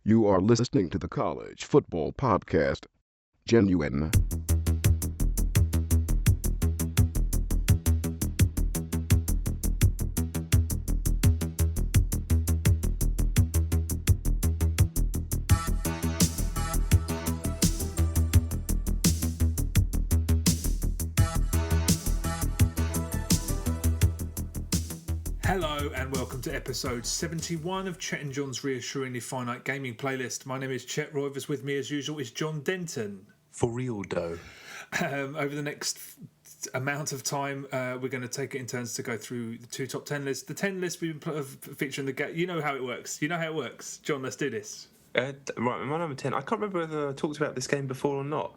You are listening to the College Football Podcast. Genuine. Hello and welcome to episode 71 of Chet and John's Reassuringly Finite Gaming Playlist. My name is Chet Roivers. With me as usual is John Denton. For real though. Over the next amount of time, we're going to take it in turns to go through the two top 10 lists. The 10 lists we've been featuring the game. You know how it works. John, let's do this. Right, my number 10. I can't remember whether I talked about this game before or not.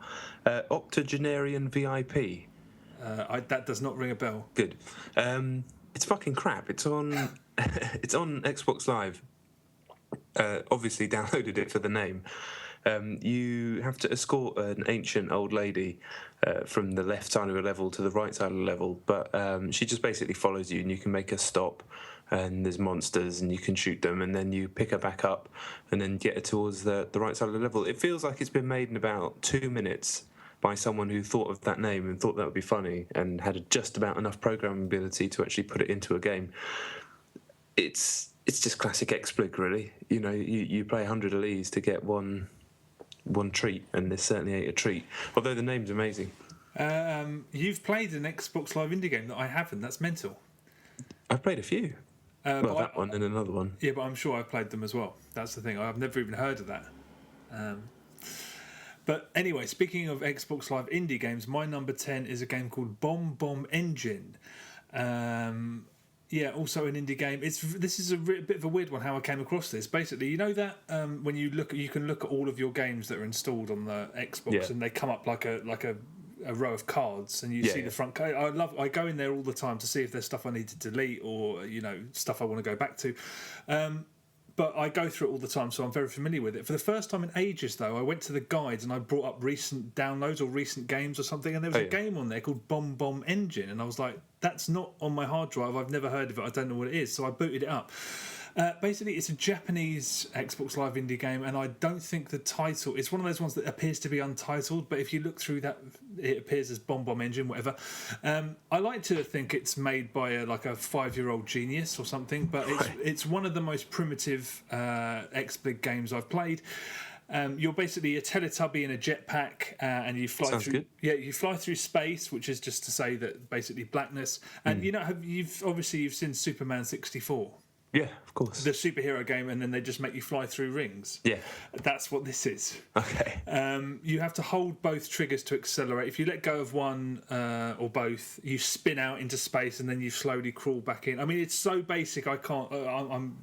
Octogenarian VIP. That does not ring a bell. Good. It's fucking crap. It's on it's on Xbox Live. Obviously downloaded it for the name. You have to escort an ancient old lady from the left side of a level to the right side of the level, but she just basically follows you, and you can make her stop, and there's monsters and you can shoot them, and then you pick her back up and then get her towards the right side of the level. It feels like it's been made in about 2 minutes by someone who thought of that name and thought that would be funny and had just about enough programming ability to actually put it into a game. It's just classic Outbreak, really. You know, you play 100 of these to get one treat, and this certainly ain't a treat. Although the name's amazing. You've played an Xbox Live indie game that I haven't. That's mental. I've played a few. That one and another one. Yeah, but I'm sure I've played them as well. That's the thing. I've never even heard of that. But anyway, speaking of Xbox Live indie games, my number 10 is a game called Bom Bom Engine. Also an indie game. This is a bit of a weird one how I came across this. Basically, you know that when you can look at all of your games that are installed on the Xbox, and they come up like a row of cards, and you see the front card. I go in there all the time to see if there's stuff I need to delete or stuff I want to go back to. But I go through it all the time, so I'm very familiar with it. For the first time in ages, though, I went to the guides and I brought up recent downloads or recent games or something, and there was a game on there called Bom Bom Engine, and I was like, that's not on my hard drive. I've never heard of it. I don't know what it is. So I booted it up. Basically, it's a Japanese Xbox Live indie game, and I don't think the title... It's one of those ones that appears to be untitled, but if you look through that, it appears as Bom Bom Engine, whatever. I like to think it's made by a 5-year-old genius or something, but it's one of the most primitive X-Big games I've played. You're basically a Teletubby in a jetpack, and you fly Sounds through. Good. Yeah, you fly through space, which is just to say that basically blackness. And you've seen Superman 64. Yeah, of course. The superhero game, and then they just make you fly through rings. Yeah. That's what this is. Okay. You have to hold both triggers to accelerate. If you let go of one or both, you spin out into space, and then you slowly crawl back in. I mean, it's so basic, I can't... I'm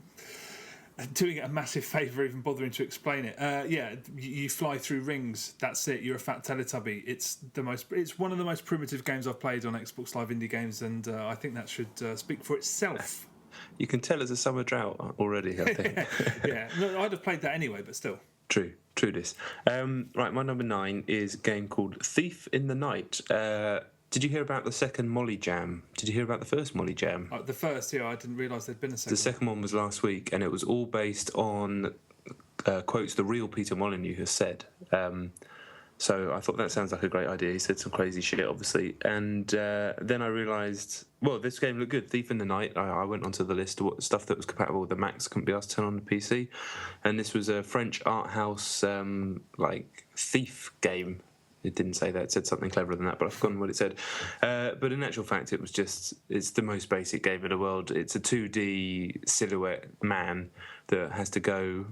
doing it a massive favour even bothering to explain it. You fly through rings. That's it. You're a fat Teletubby. It's one of the most primitive games I've played on Xbox Live indie games, and I think that should speak for itself. You can tell it's a summer drought already, I think. Yeah. No, I'd have played that anyway, but still. True this. Right, my number 9 is a game called Thief in the Night. Did you hear about the second Molly Jam? Did you hear about the first Molly Jam? The first, I didn't realise there'd been a second. The second one was last week, and it was all based on quotes the real Peter Molyneux has said. So I thought that sounds like a great idea. He said some crazy shit, obviously. And then I realised, this game looked good. Thief in the Night. I went onto the list of what stuff that was compatible with the Macs couldn't be asked to turn on the PC. And this was a French art house thief game. It didn't say that. It said something cleverer than that, but I've forgotten what it said. But in actual fact, it's the most basic game in the world. It's a 2D silhouette man that has to go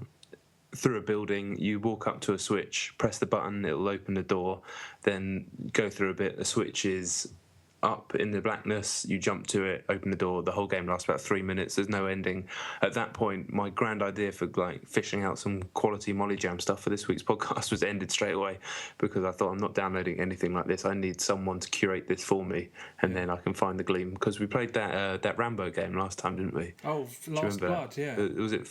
through a building. You walk up to a switch, press the button, it'll open the door, then go through a bit. The switch is up in the blackness, you jump to it, open the door. The whole game lasts about 3 minutes. There's no ending. At that point, my grand idea for fishing out some quality Molly Jam stuff for this week's podcast was ended straight away, because I thought, I'm not downloading anything like this. I need someone to curate this for me, and then I can find the gleam. Because we played that Rambo game last time, didn't we? Oh, Last Blood, yeah. Was it?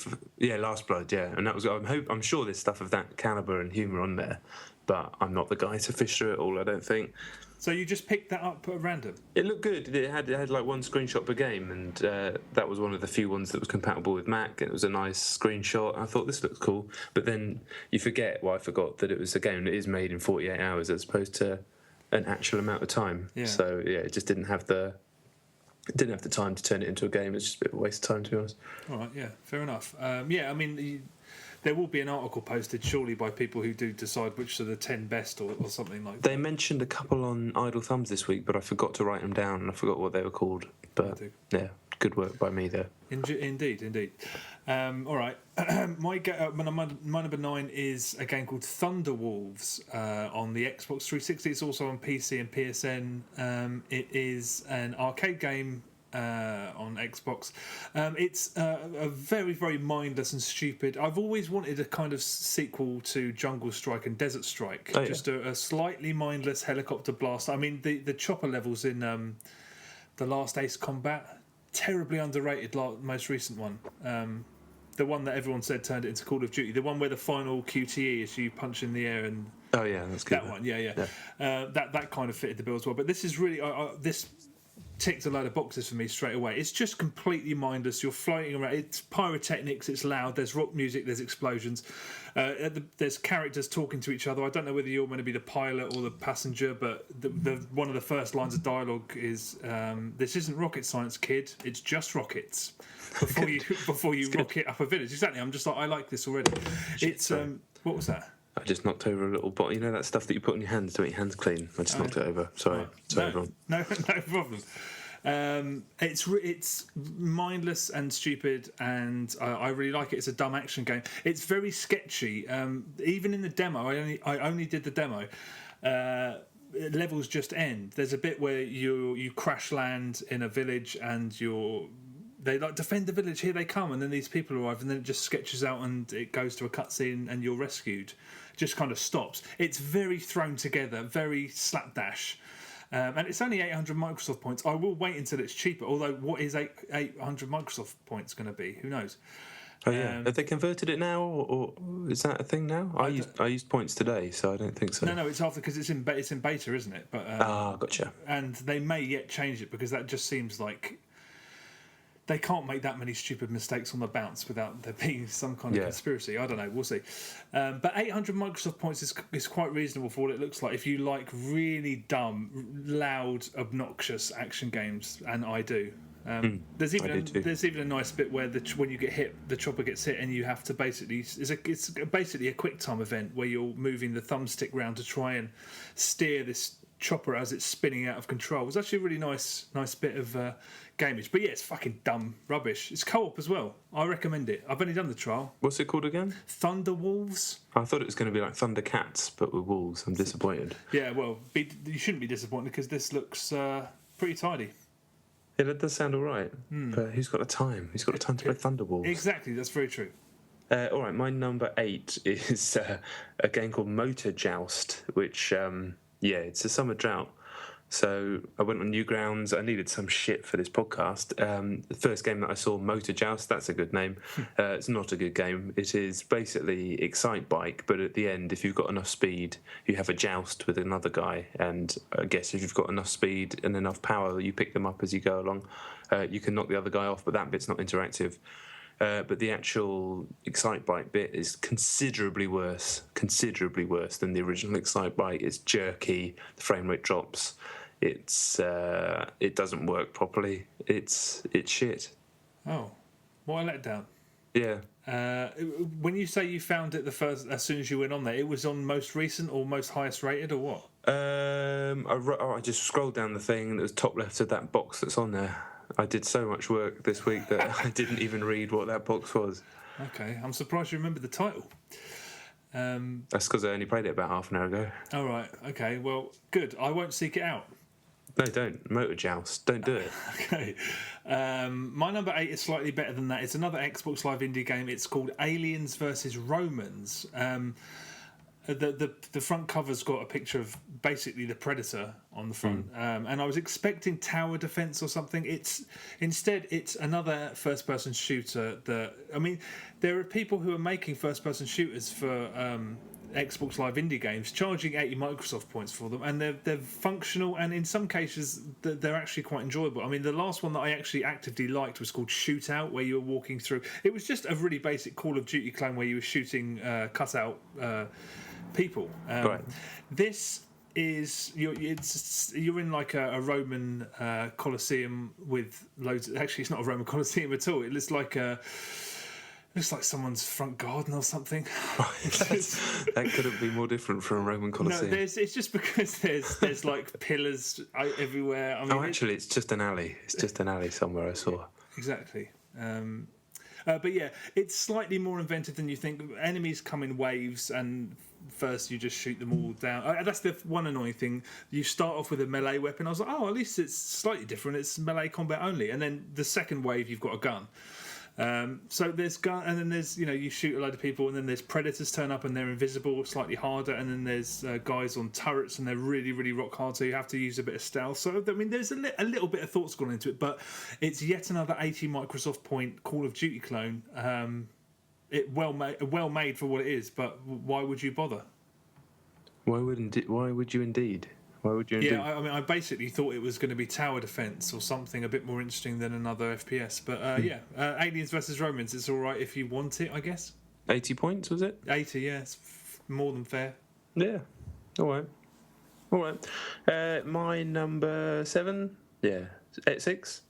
Last Blood, yeah. And that was. I'm sure there's stuff of that caliber and humour on there, but I'm not the guy to fish through it all, I don't think. So you just picked that up at random? It looked good. It had like one screenshot per game, and that was one of the few ones that was compatible with Mac. It was a nice screenshot. I thought this looks cool, but then you forget. Well, I forgot that it was a game that is made in 48 hours as opposed to an actual amount of time. Yeah. So yeah, it just didn't have the time to turn it into a game. It's just a bit of a waste of time, to be honest. All right, yeah, fair enough. Yeah, I mean, there will be an article posted surely by people who do decide which are the 10 best or something like that. They mentioned a couple on Idle Thumbs this week, but I forgot to write them down, and I forgot what they were called. But yeah, good work by me there. Indeed. All right, my number 9 is a game called Thunder Wolves on the Xbox 360. It's also on PC and PSN. It is an arcade game on Xbox. It's a very, very mindless and stupid. I've always wanted a kind of sequel to Jungle Strike and Desert Strike. Oh, yeah. Just a slightly mindless helicopter blast. I mean, the chopper levels in the last Ace Combat, terribly underrated, most recent one. The one that everyone said turned it into Call of Duty. The one where the final QTE is you punch in the air and... Oh yeah, that's good. That one, yeah. That kind of fitted the bill as well. But this is really... this ticked a load of boxes for me straight away. It's just completely mindless. You're floating around. It's pyrotechnics. It's loud. There's rock music. There's explosions. There's characters talking to each other. I don't know whether you're going to be the pilot or the passenger, but one of the first lines of dialogue is, "This isn't rocket science, kid. It's just rockets." Before you rocket up a village. Exactly. I'm just like, I like this already. It's what was that? I just knocked over a little bottle. You know that stuff that you put on your hands to make your hands clean? I just knocked it over. Sorry, everyone. No problem. It's mindless and stupid, and I really like it. It's a dumb action game. It's very sketchy. Even in the demo, I only did the demo. Levels just end. There's a bit where you crash land in a village, and they like defend the village. Here they come, and then these people arrive, and then it just sketches out, and it goes to a cutscene, and you're rescued. Just kind of stops. It's very thrown together, very slapdash. And it's only 800 Microsoft points. I will wait until it's cheaper, although what is 800 Microsoft points going to be? Who knows? Oh yeah, have they converted it now, or is that a thing now? I used points today, so I don't think so. No, it's after, because it's in beta, isn't it? But gotcha. And they may yet change it, because that just seems like they can't make that many stupid mistakes on the bounce without there being some kind of conspiracy. I don't know. We'll see. But 800 Microsoft points is quite reasonable for what it looks like. If you like really dumb, loud, obnoxious action games, and I do. There's even a nice bit where when you get hit, the chopper gets hit, and you have to basically... It's basically a quick time event where you're moving the thumbstick round to try and steer this chopper as it's spinning out of control. It's actually a really nice bit of gameage. But yeah, it's fucking dumb rubbish. It's co-op as well. I recommend it. I've only done the trial. What's it called again? Thunder Wolves. I thought it was going to be like Thundercats, but with wolves. I'm disappointed. Yeah, well, you shouldn't be disappointed, because this looks pretty tidy. Yeah, that does sound all right. But who's got the time? Who's got the time to play Thunder Wolves? Exactly, that's very true. All right, my number 8 is a game called MotoJoust, which... it's a summer drought. So I went on Newgrounds. I needed some shit for this podcast. The first game that I saw, MotoJoust, that's a good name. It's not a good game. It is basically Excite Bike, but at the end, if you've got enough speed, you have a joust with another guy. And I guess if you've got enough speed and enough power, you pick them up as you go along. You can knock the other guy off, but that bit's not interactive. But the actual Excite Bike bit is considerably worse than the original Excite Bike. It's jerky, the frame rate drops, it doesn't work properly. It's shit. Oh, what a letdown. Yeah. When you say you found it as soon as you went on there, it was on most recent or most highest rated, or what? I just scrolled down the thing, and it was top left of that box that's on there. I did so much work this week that I didn't even read what that box was. Okay, I'm surprised you remember the title. That's because I only played it about half an hour ago. All right, okay, well, good. I won't seek it out. No, don't. MotoJoust. Don't do it. Okay. My number 8 is slightly better than that. It's another Xbox Live indie game. It's called Aliens vs. Romans. The front cover's got a picture of basically the Predator on the front, and I was expecting tower defense or something. Instead it's another first-person shooter. There are people who are making first-person shooters for Xbox Live indie games, charging 80 Microsoft points for them, and they're functional, and in some cases they're actually quite enjoyable. I mean, the last one that I actually actively liked was called Shootout, where you were walking through. It was just a really basic Call of Duty clone where you were shooting cutout people. Right. This is you're in like a Roman Colosseum with loads. Actually, it's not a Roman Colosseum at all. It looks like someone's front garden or something. That couldn't be more different from a Roman Colosseum. No, it's just because there's like pillars everywhere. I mean, actually, it's just an alley. It's just an alley somewhere I saw. Exactly. But yeah, it's slightly more inventive than you think. Enemies come in waves, and first you just shoot them all down. That's the one annoying thing. You start off with a melee weapon. I was like, oh, at least it's slightly different. It's melee combat only. And then the second wave, you've got a gun. So there's gun, and then there's you shoot a load of people, and then there's predators turn up and they're invisible, slightly harder, and then there's guys on turrets and they're really, really rock hard. So you have to use a bit of stealth. So I mean, there's a little bit of thought's gone into it, but it's yet another 80 Microsoft point Call of Duty clone. It well made for what it is, but why would you bother? Why would you indeed? Why would you? Yeah, I mean, I basically thought it was going to be tower defense or something a bit more interesting than another FPS. But Aliens versus Romans. It's all right if you want it, I guess. 80 points, was it? 80, yeah, it's more than fair. Yeah, all right. My number 7, 6.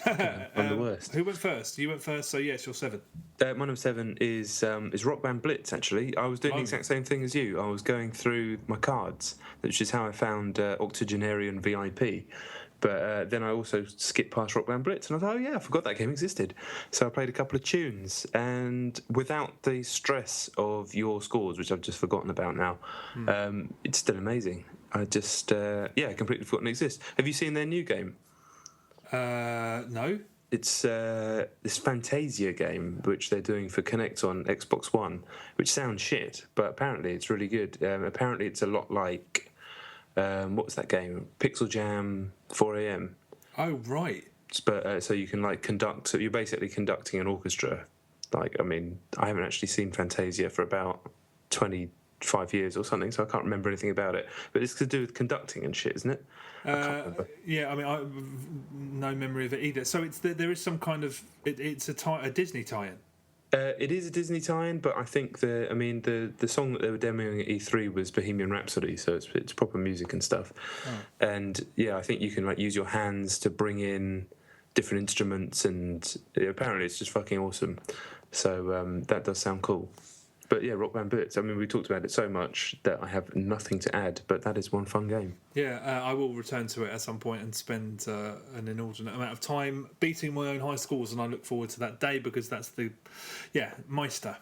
I'm the worst. Who went first? You went first, so yes, you're 7. My number 7 is Rock Band Blitz. Actually, I was doing the exact same thing as you. I was going through my cards, which is how I found Octogenarian VIP. But then I also skipped past Rock Band Blitz, and I thought, oh yeah, I forgot that game existed. So I played a couple of tunes, and without the stress of your scores, which I've just forgotten about now, it's still amazing. I just completely forgotten it exists. Have you seen their new game? No. It's this Fantasia game which they're doing for Connect on Xbox One, which sounds shit, but apparently it's really good. Apparently it's a lot like what was that game? Pixel Jam 4am. Oh right. But so you can like conduct. So you're basically conducting an orchestra. Like, I mean, I haven't actually seen Fantasia for about 25 years or something, so I can't remember anything about it. But it's to do with conducting and shit, isn't it? Yeah, I mean, I no memory of it either. So there is some kind of it's a Disney tie-in. It is a Disney tie-in, but I think the song that they were demoing at E3 was Bohemian Rhapsody, so it's proper music and stuff. Oh. And yeah, I think you can like use your hands to bring in different instruments, and apparently it's just fucking awesome. So that does sound cool. But yeah, Rock Band Blitz. I mean, we talked about it so much that I have nothing to add, but that is one fun game. Yeah, I will return to it at some point and spend an inordinate amount of time beating my own high scores, and I look forward to that day because that's Meister.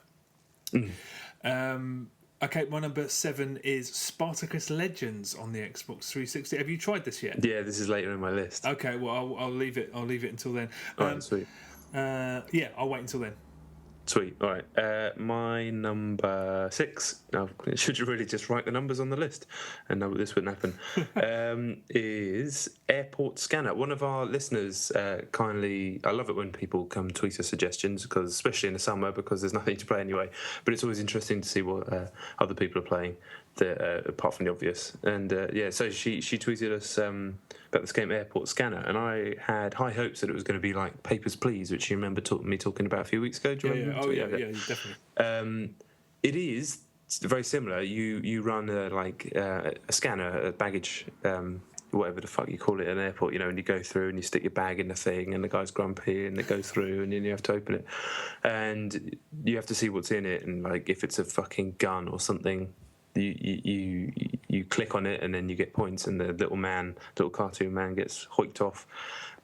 Okay, my number 7 is Spartacus Legends on the Xbox 360. Have you tried this yet? Yeah, this is later in my list. Okay, well, I'll leave it until then. Right, sweet. I'll wait until then. Sweet. All right. My number 6. Now, should you really just write the numbers on the list and know this wouldn't happen? Is Airport Scanner. One of our listeners kindly. I love it when people come tweet us suggestions, because especially in the summer, because there's nothing to play anyway. But it's always interesting to see what other people are playing, apart from the obvious. And so she tweeted us about this game Airport Scanner, and I had high hopes that it was going to be like Papers, Please, which you remember me talking about a few weeks ago. Do you remember? Yeah, definitely. It is very similar. You run a scanner, a baggage, whatever the fuck you call it, at an airport, and you go through and you stick your bag in the thing, and the guy's grumpy, and it goes through, and then you have to open it, and you have to see what's in it, and like if it's a fucking gun or something, you click on it, and then you get points, and the little cartoon man gets hoiked off.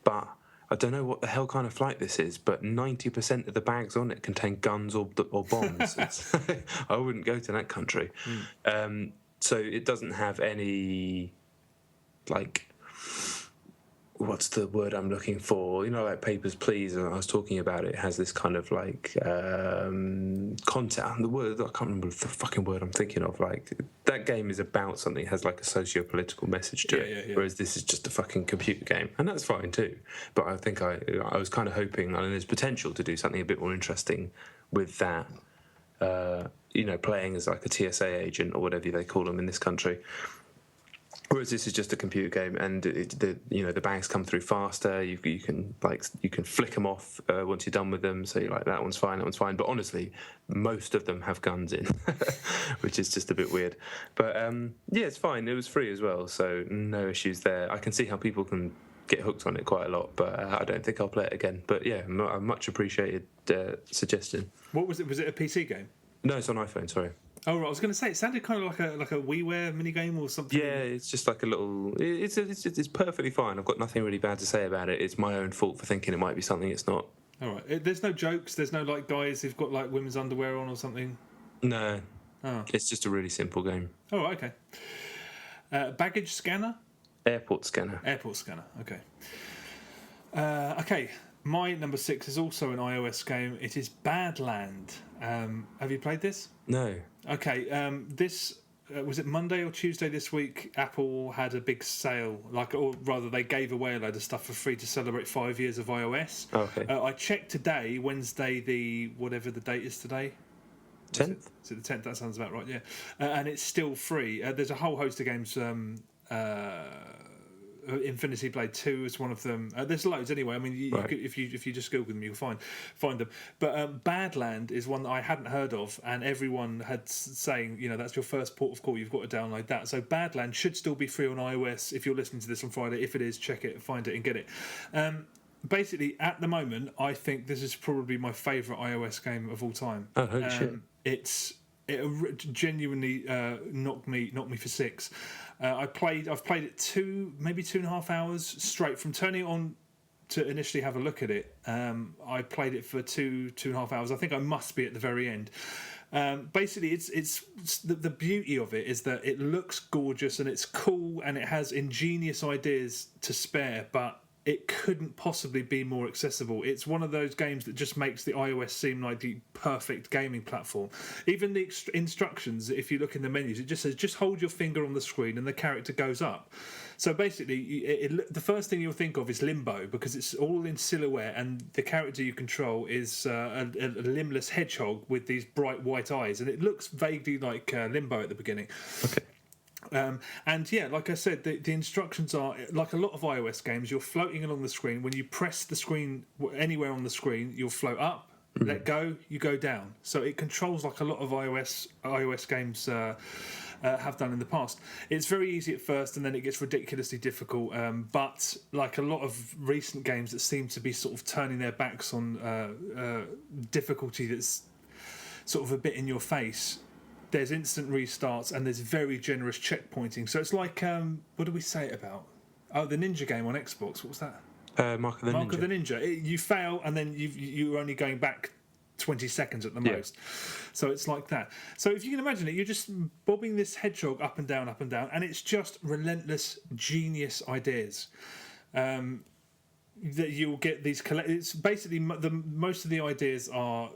But I don't know what the hell kind of flight this is, but 90% of the bags on it contain guns or bombs. I wouldn't go to that country. So it doesn't have any, like, what's the word I'm looking for? Like Papers, Please, and I was talking about it. It has this kind of like content. The word, I can't remember the fucking word I'm thinking of. Like, that game is about something. It has like a socio-political message to it. Whereas this is just a fucking computer game, and that's fine too. But I think I was kind of hoping, and there's potential to do something a bit more interesting with that playing as like a TSA agent or whatever they call them in this country. Whereas this is just a computer game, and the bags come through faster. You can flick them off once you're done with them. So you're like, that one's fine. But honestly, most of them have guns in, which is just a bit weird. But it's fine. It was free as well, so no issues there. I can see how people can get hooked on it quite a lot, but I don't think I'll play it again. But yeah, a much appreciated suggestion. What was it? Was it a PC game? No, it's on iPhone. Sorry. Oh right, I was going to say it sounded kind of like a WiiWare minigame or something. Yeah, it's just like a little. It's perfectly fine. I've got nothing really bad to say about it. It's my own fault for thinking it might be something it's not. All right. There's no jokes. There's no like guys who've got like women's underwear on or something. No. Oh. It's just a really simple game. Oh, okay. Baggage scanner. Airport scanner. Airport scanner. Okay. Okay. My number 6 is also an iOS game. It is Badland. Have you played this? No. Okay. This was it Monday or Tuesday this week? Apple had a big sale, or rather, they gave away a load of stuff for free to celebrate 5 years of iOS. Okay. I checked today, Wednesday, whatever the date is today. 10th? Is it the 10th? That sounds about right. Yeah. And it's still free. There's a whole host of games. Infinity Blade 2 is one of them. There's loads anyway. I mean, you could, if you just Google them, you'll find them. But Badland is one that I hadn't heard of, and everyone had saying, that's your first port of call. You've got to download that. So Badland should still be free on iOS. If you're listening to this on Friday, if it is, check it, find it, and get it. Basically, at the moment, I think this is probably my favourite iOS game of all time. Oh, holy shit! It genuinely knocked me for 6. I've played it maybe 2.5 hours straight from turning it on to initially have a look at it. I played it for 2.5 hours. I think I must be at the very end. Basically, it's the beauty of it is that it looks gorgeous and it's cool and it has ingenious ideas to spare, but it couldn't possibly be more accessible. It's one of those games that just makes the iOS seem like the perfect gaming platform. Even the instructions, if you look in the menus, it just says, just hold your finger on the screen and the character goes up. So basically, the first thing you'll think of is Limbo, because it's all in silhouette and the character you control is a limbless hedgehog with these bright white eyes. And it looks vaguely like Limbo at the beginning. Okay. And yeah, like I said, the instructions are like a lot of iOS games. You're floating along the screen. When you press the screen anywhere on the screen, you'll float up. Let go, you go down. So it controls like a lot of iOS games have done in the past. It's very easy at first, and then it gets ridiculously difficult. But like a lot of recent games that seem to be sort of turning their backs on difficulty that's sort of a bit in your face, there's instant restarts and there's very generous checkpointing. So it's like, what did we say it about? Oh, the Ninja game on Xbox. What was that? Mark of the Ninja. Mark of the Ninja. You fail and then you're only going back 20 seconds at the most. So it's like that. So if you can imagine it, you're just bobbing this hedgehog up and down, and it's just relentless, genius ideas. That you'll get these it's basically most of the ideas are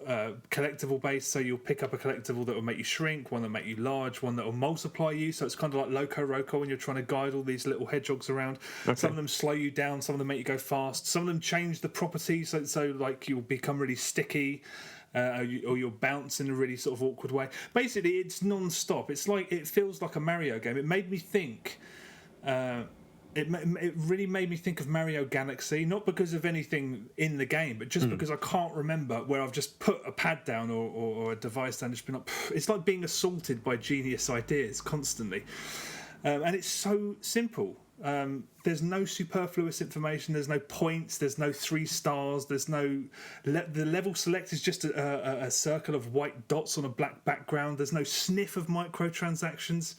collectible based, so you'll pick up a collectible that will make you shrink, one that will make you large, one that will multiply you, so it's kind of like Loco Roco when you're trying to guide all these little hedgehogs around. Okay. Some of them slow you down, some of them make you go fast, some of them change the properties, so like you'll become really sticky, or you'll bounce in a really sort of awkward way. Basically, it's non-stop. It feels like a Mario game. It made me think It really made me think of Mario Galaxy, not because of anything in the game, but just because I can't remember where I've just put a pad down or a device down and just been like, it's like being assaulted by genius ideas constantly. And it's so simple. There's no superfluous information, there's no points, there's no 3 stars, there's no... the level select is just a circle of white dots on a black background, there's no sniff of microtransactions.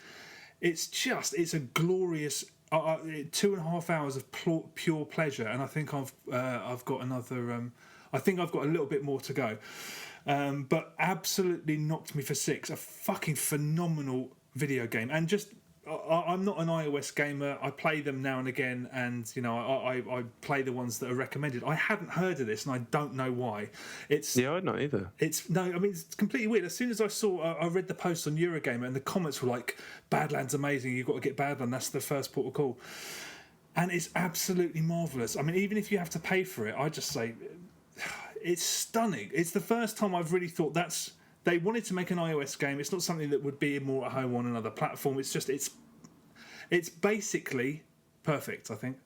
It's a glorious... 2.5 hours of pure pleasure, and I think I've got another. I think I've got a little bit more to go, but absolutely knocked me for 6. A fucking phenomenal video game, and just I'm not an iOS gamer. I play them now and again, and I play the ones that are recommended. I hadn't heard of this, and I don't know why. I'd not either. It's completely weird. As soon as I read the post on Eurogamer, and the comments were like, "Badland's amazing. You've got to get Badland. That's the first port of call," and it's absolutely marvelous. I mean, even if you have to pay for it, I just say it's stunning. It's the first time I've really thought they wanted to make an iOS game. It's not something that would be more at home on another platform. It's just it's basically perfect, I think.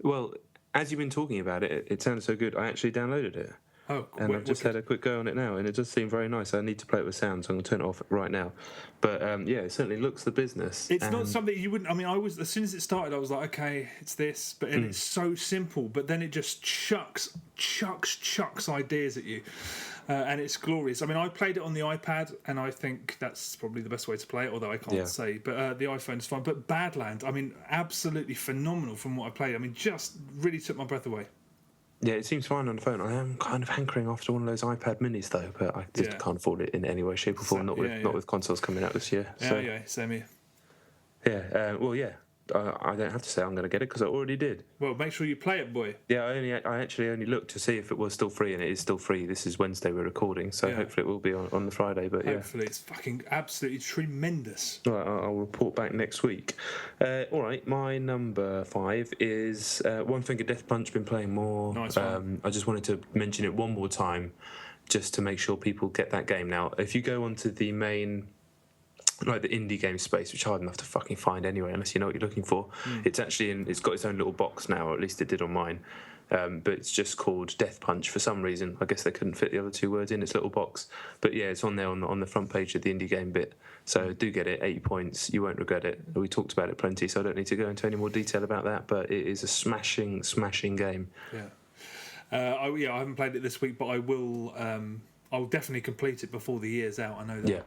Well, as you've been talking about it, it sounded so good. I actually downloaded it. Oh, and I've just had a quick go on it now, and it does seem very nice. I need to play it with sound, so I'm going to turn it off right now. But yeah, it certainly looks the business. It's not something you wouldn't. I mean, as soon as it started, I was like, okay, it's this, but it's so simple. But then it just chucks ideas at you, and it's glorious. I mean, I played it on the iPad, and I think that's probably the best way to play it. Although I can't say, but the iPhone is fine. But Badland, I mean, absolutely phenomenal from what I played. I mean, just really took my breath away. Yeah, it seems fine on the phone. I am kind of hankering after one of those iPad minis, though, but I just can't afford it in any way, shape, or form. Not with consoles coming out this year. Yeah, same here. Yeah, well, yeah. I don't have to say I'm going to get it because I already did. Well, make sure you play it, boy. Yeah, I actually only looked to see if it was still free, and it is still free. This is Wednesday we're recording, so hopefully it will be on the Friday. But hopefully it's fucking absolutely tremendous. All right, I'll report back next week. All right, my number 5 is One Finger Death Punch. Been playing more. Nice one. I just wanted to mention it one more time, just to make sure people get that game. Now, if you go onto the main, like the indie game space, which is hard enough to fucking find anyway, unless you know what you're looking for. It's actually it's got its own little box now, or at least it did on mine. But it's just called Death Punch for some reason. I guess they couldn't fit the other two words in its little box. But yeah, it's on there on the front page of the indie game bit. So do get it, 80 points. You won't regret it. We talked about it plenty, so I don't need to go into any more detail about that. But it is a smashing game. Yeah. I haven't played it this week, but I will. I'll definitely complete it before the year's out. I know that. Yeah.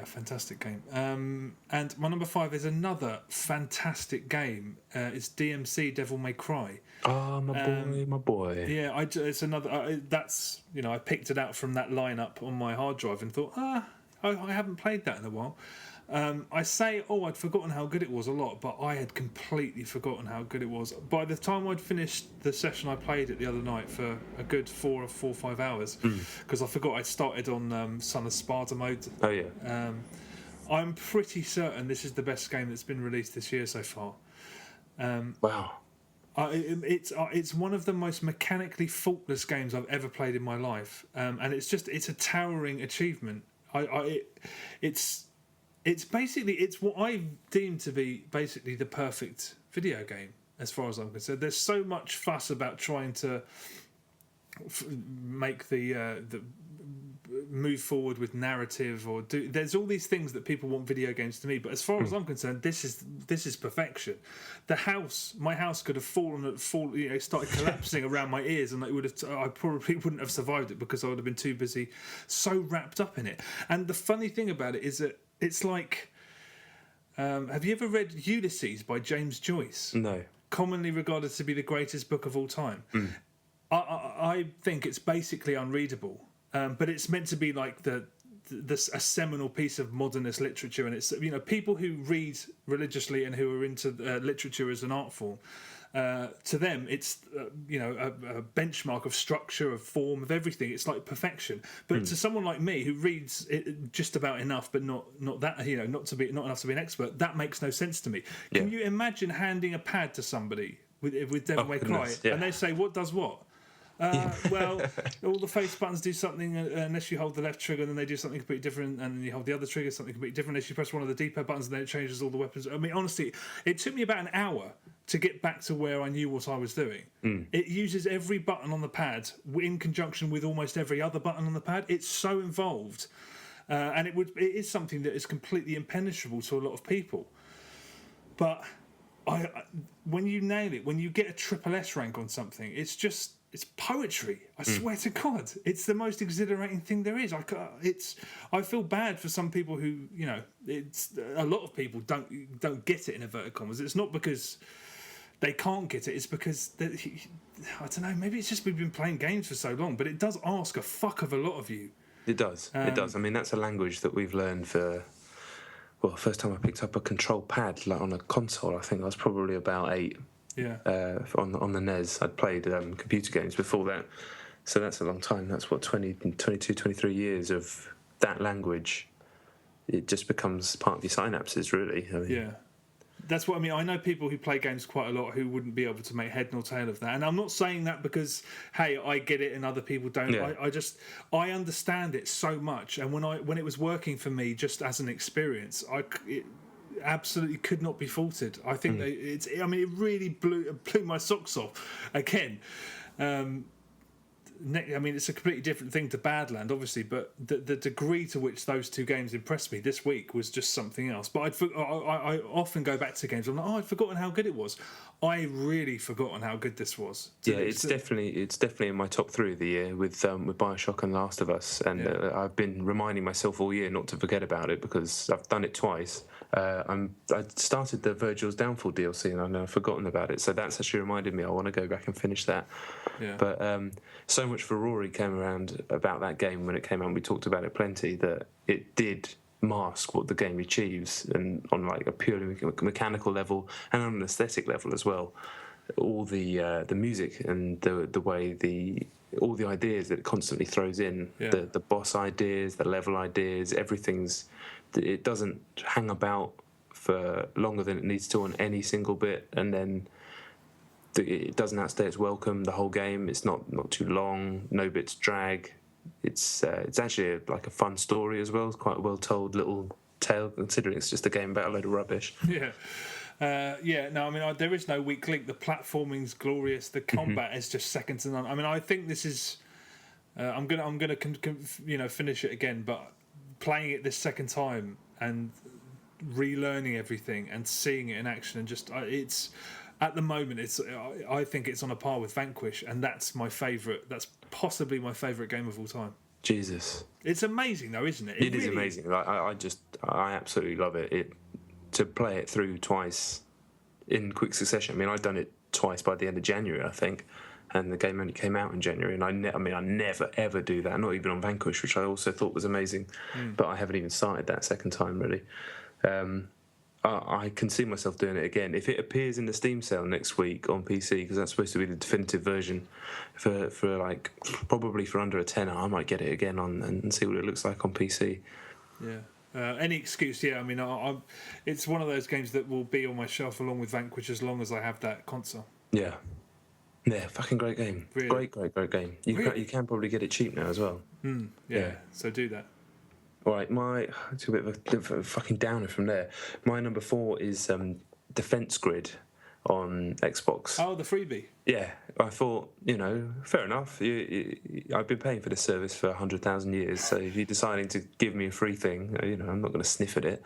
Fantastic game. And my number 5 is another fantastic game. It's DMC Devil May Cry. Oh, my boy. Yeah, it's another. That's I picked it out from that lineup on my hard drive and thought, I haven't played that in a while. I say, I'd forgotten how good it was a lot, but I had completely forgotten how good it was. By the time I'd finished the session I played it the other night for a good 4 or 5 hours, because I forgot I started on Son of Sparta mode. Oh, yeah. I'm pretty certain this is the best game that's been released this year so far. Wow. It's one of the most mechanically faultless games I've ever played in my life, and it's a towering achievement. It's what I deem to be basically the perfect video game as far as I'm concerned. There's so much fuss about trying to make the move forward with narrative or do. There's all these things that people want video games to be, but as far as I'm concerned, this is perfection. My house could have started collapsing around my ears, and I probably wouldn't have survived it because I would have been too busy, so wrapped up in it. And the funny thing about it is that it's like, have you ever read Ulysses by James Joyce? No. Commonly regarded to be the greatest book of all time. I think it's basically unreadable, but it's meant to be like a seminal piece of modernist literature, and it's people who read religiously and who are into literature as an art form. To them, it's a benchmark of structure, of form, of everything. It's like perfection. But to someone like me who reads it just about enough, but not that not enough to be an expert, that makes no sense to me. Can you imagine handing a pad to somebody with Devil May Cry, and they say what does what? Well, all the face buttons do something unless you hold the left trigger, and then they do something completely different, and then you hold the other trigger, something completely different. Unless you press one of the D-pad buttons, and then it changes all the weapons. I mean, honestly, it took me about an hour to get back to where I knew what I was doing. It uses every button on the pad in conjunction with almost every other button on the pad. It's so involved, and it is something that is completely impenetrable to a lot of people. But when you nail it, when you get a triple S rank on something, it's poetry. I swear to God, it's the most exhilarating thing there is. I feel bad for some people who, it's a lot of people don't get it in inverted commas. It's not because they can't get it. It's because I don't know. Maybe it's just we've been playing games for so long, but it does ask a fuck of a lot of you. It does. It does. I mean, that's a language that we've learned for. Well, first time I picked up a control pad on a console, I think I was probably about 8. Yeah. On the NES. I'd played computer games before that, so that's a long time. That's what 22, 23 years of that language. It just becomes part of your synapses, really. I mean, That's what I mean. I know people who play games quite a lot who wouldn't be able to make head nor tail of that. And I'm not saying that because, hey, I get it and other people don't. Yeah. I understand it so much. And when it was working for me just as an experience, it absolutely could not be faulted. I think it really blew my socks off again. It's a completely different thing to Badland, obviously, but the degree to which those two games impressed me this week was just something else. But I often go back to games. I'm like, I'd forgotten how good it was. I really forgotten how good this was. It's definitely in my top 3 of the year with BioShock and Last of Us, and I've been reminding myself all year not to forget about it because I've done it twice. I started the Virgil's Downfall DLC and I've forgotten about it, so that's actually reminded me I want to go back and finish that. But so much furore came around about that game when it came out, and we talked about it plenty, that it did mask what the game achieves, and on like a purely mechanical level and on an aesthetic level as well. All the music and the way all the ideas that it constantly throws in, the boss ideas, the level ideas, it doesn't hang about for longer than it needs to on any single bit, and then it doesn't outstay its welcome the whole game. It's not too long, no bits drag. It's actually like a fun story as well. It's quite a well told little tale, considering it's just a game about a load of rubbish. There is no weak link. The platforming's glorious. The combat is just second to none. I mean, I think this is. I'm gonna finish it again, but playing it this second time and relearning everything and seeing it in action and just it's. At the moment, I think it's on a par with Vanquish, and that's my favourite. That's possibly my favourite game of all time. Jesus, it's amazing, though, isn't it? It really is amazing. I absolutely love it. To play it through twice in quick succession. I mean, I'd done it twice by the end of January, I think, and the game only came out in January. And I never ever do that. Not even on Vanquish, which I also thought was amazing, but I haven't even started that second time really. I can see myself doing it again if it appears in the Steam sale next week on PC, because that's supposed to be the definitive version for like probably for under a tenner. I might get it again and see what it looks like on PC. Any excuse, it's one of those games that will be on my shelf along with Vanquish as long as I have that console. Fucking great game. Really? Great game. You can probably get it cheap now as well. So do that. All right, it's a bit of a fucking downer from there. My number 4 is Defense Grid on Xbox. Oh, the freebie. Yeah, I thought, fair enough. I've been paying for this service for 100,000 years, so if you're deciding to give me a free thing, I'm not going to sniff at it.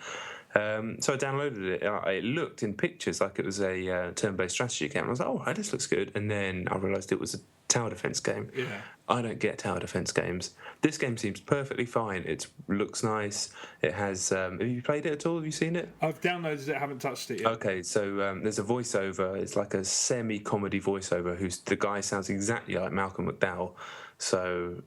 So I downloaded it. It looked in pictures like it was a turn-based strategy game. I was like, oh, right, this looks good. And then I realised it was a tower defence game. I don't get tower defence games. This game seems perfectly fine. It looks nice. It has... have you played it at all? Have you seen it? I've downloaded it, haven't touched it yet. Okay, so there's a voiceover. It's like a semi-comedy voiceover. The guy sounds exactly like Malcolm McDowell. So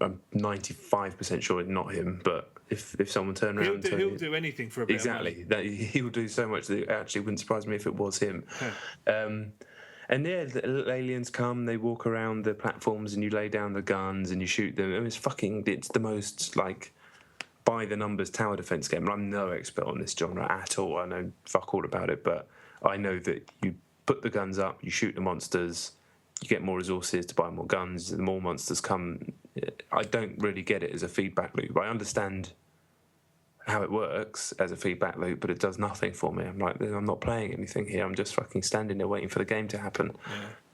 I'm 95% sure it's not him, but if someone turned around... He'll do anything for a bit. Exactly. He'll do so much that it actually wouldn't surprise me if it was him. And the aliens come, they walk around the platforms and you lay down the guns and you shoot them. I mean, it's the most, like, by-the-numbers tower defence game. I'm no expert on this genre at all. I know fuck all about it, but I know that you put the guns up, you shoot the monsters, you get more resources to buy more guns, the more monsters come. I don't really get it as a feedback loop. I understand how it works as a feedback loop, but it does nothing for me. I'm like, I'm not playing anything here. I'm just fucking standing there waiting for the game to happen.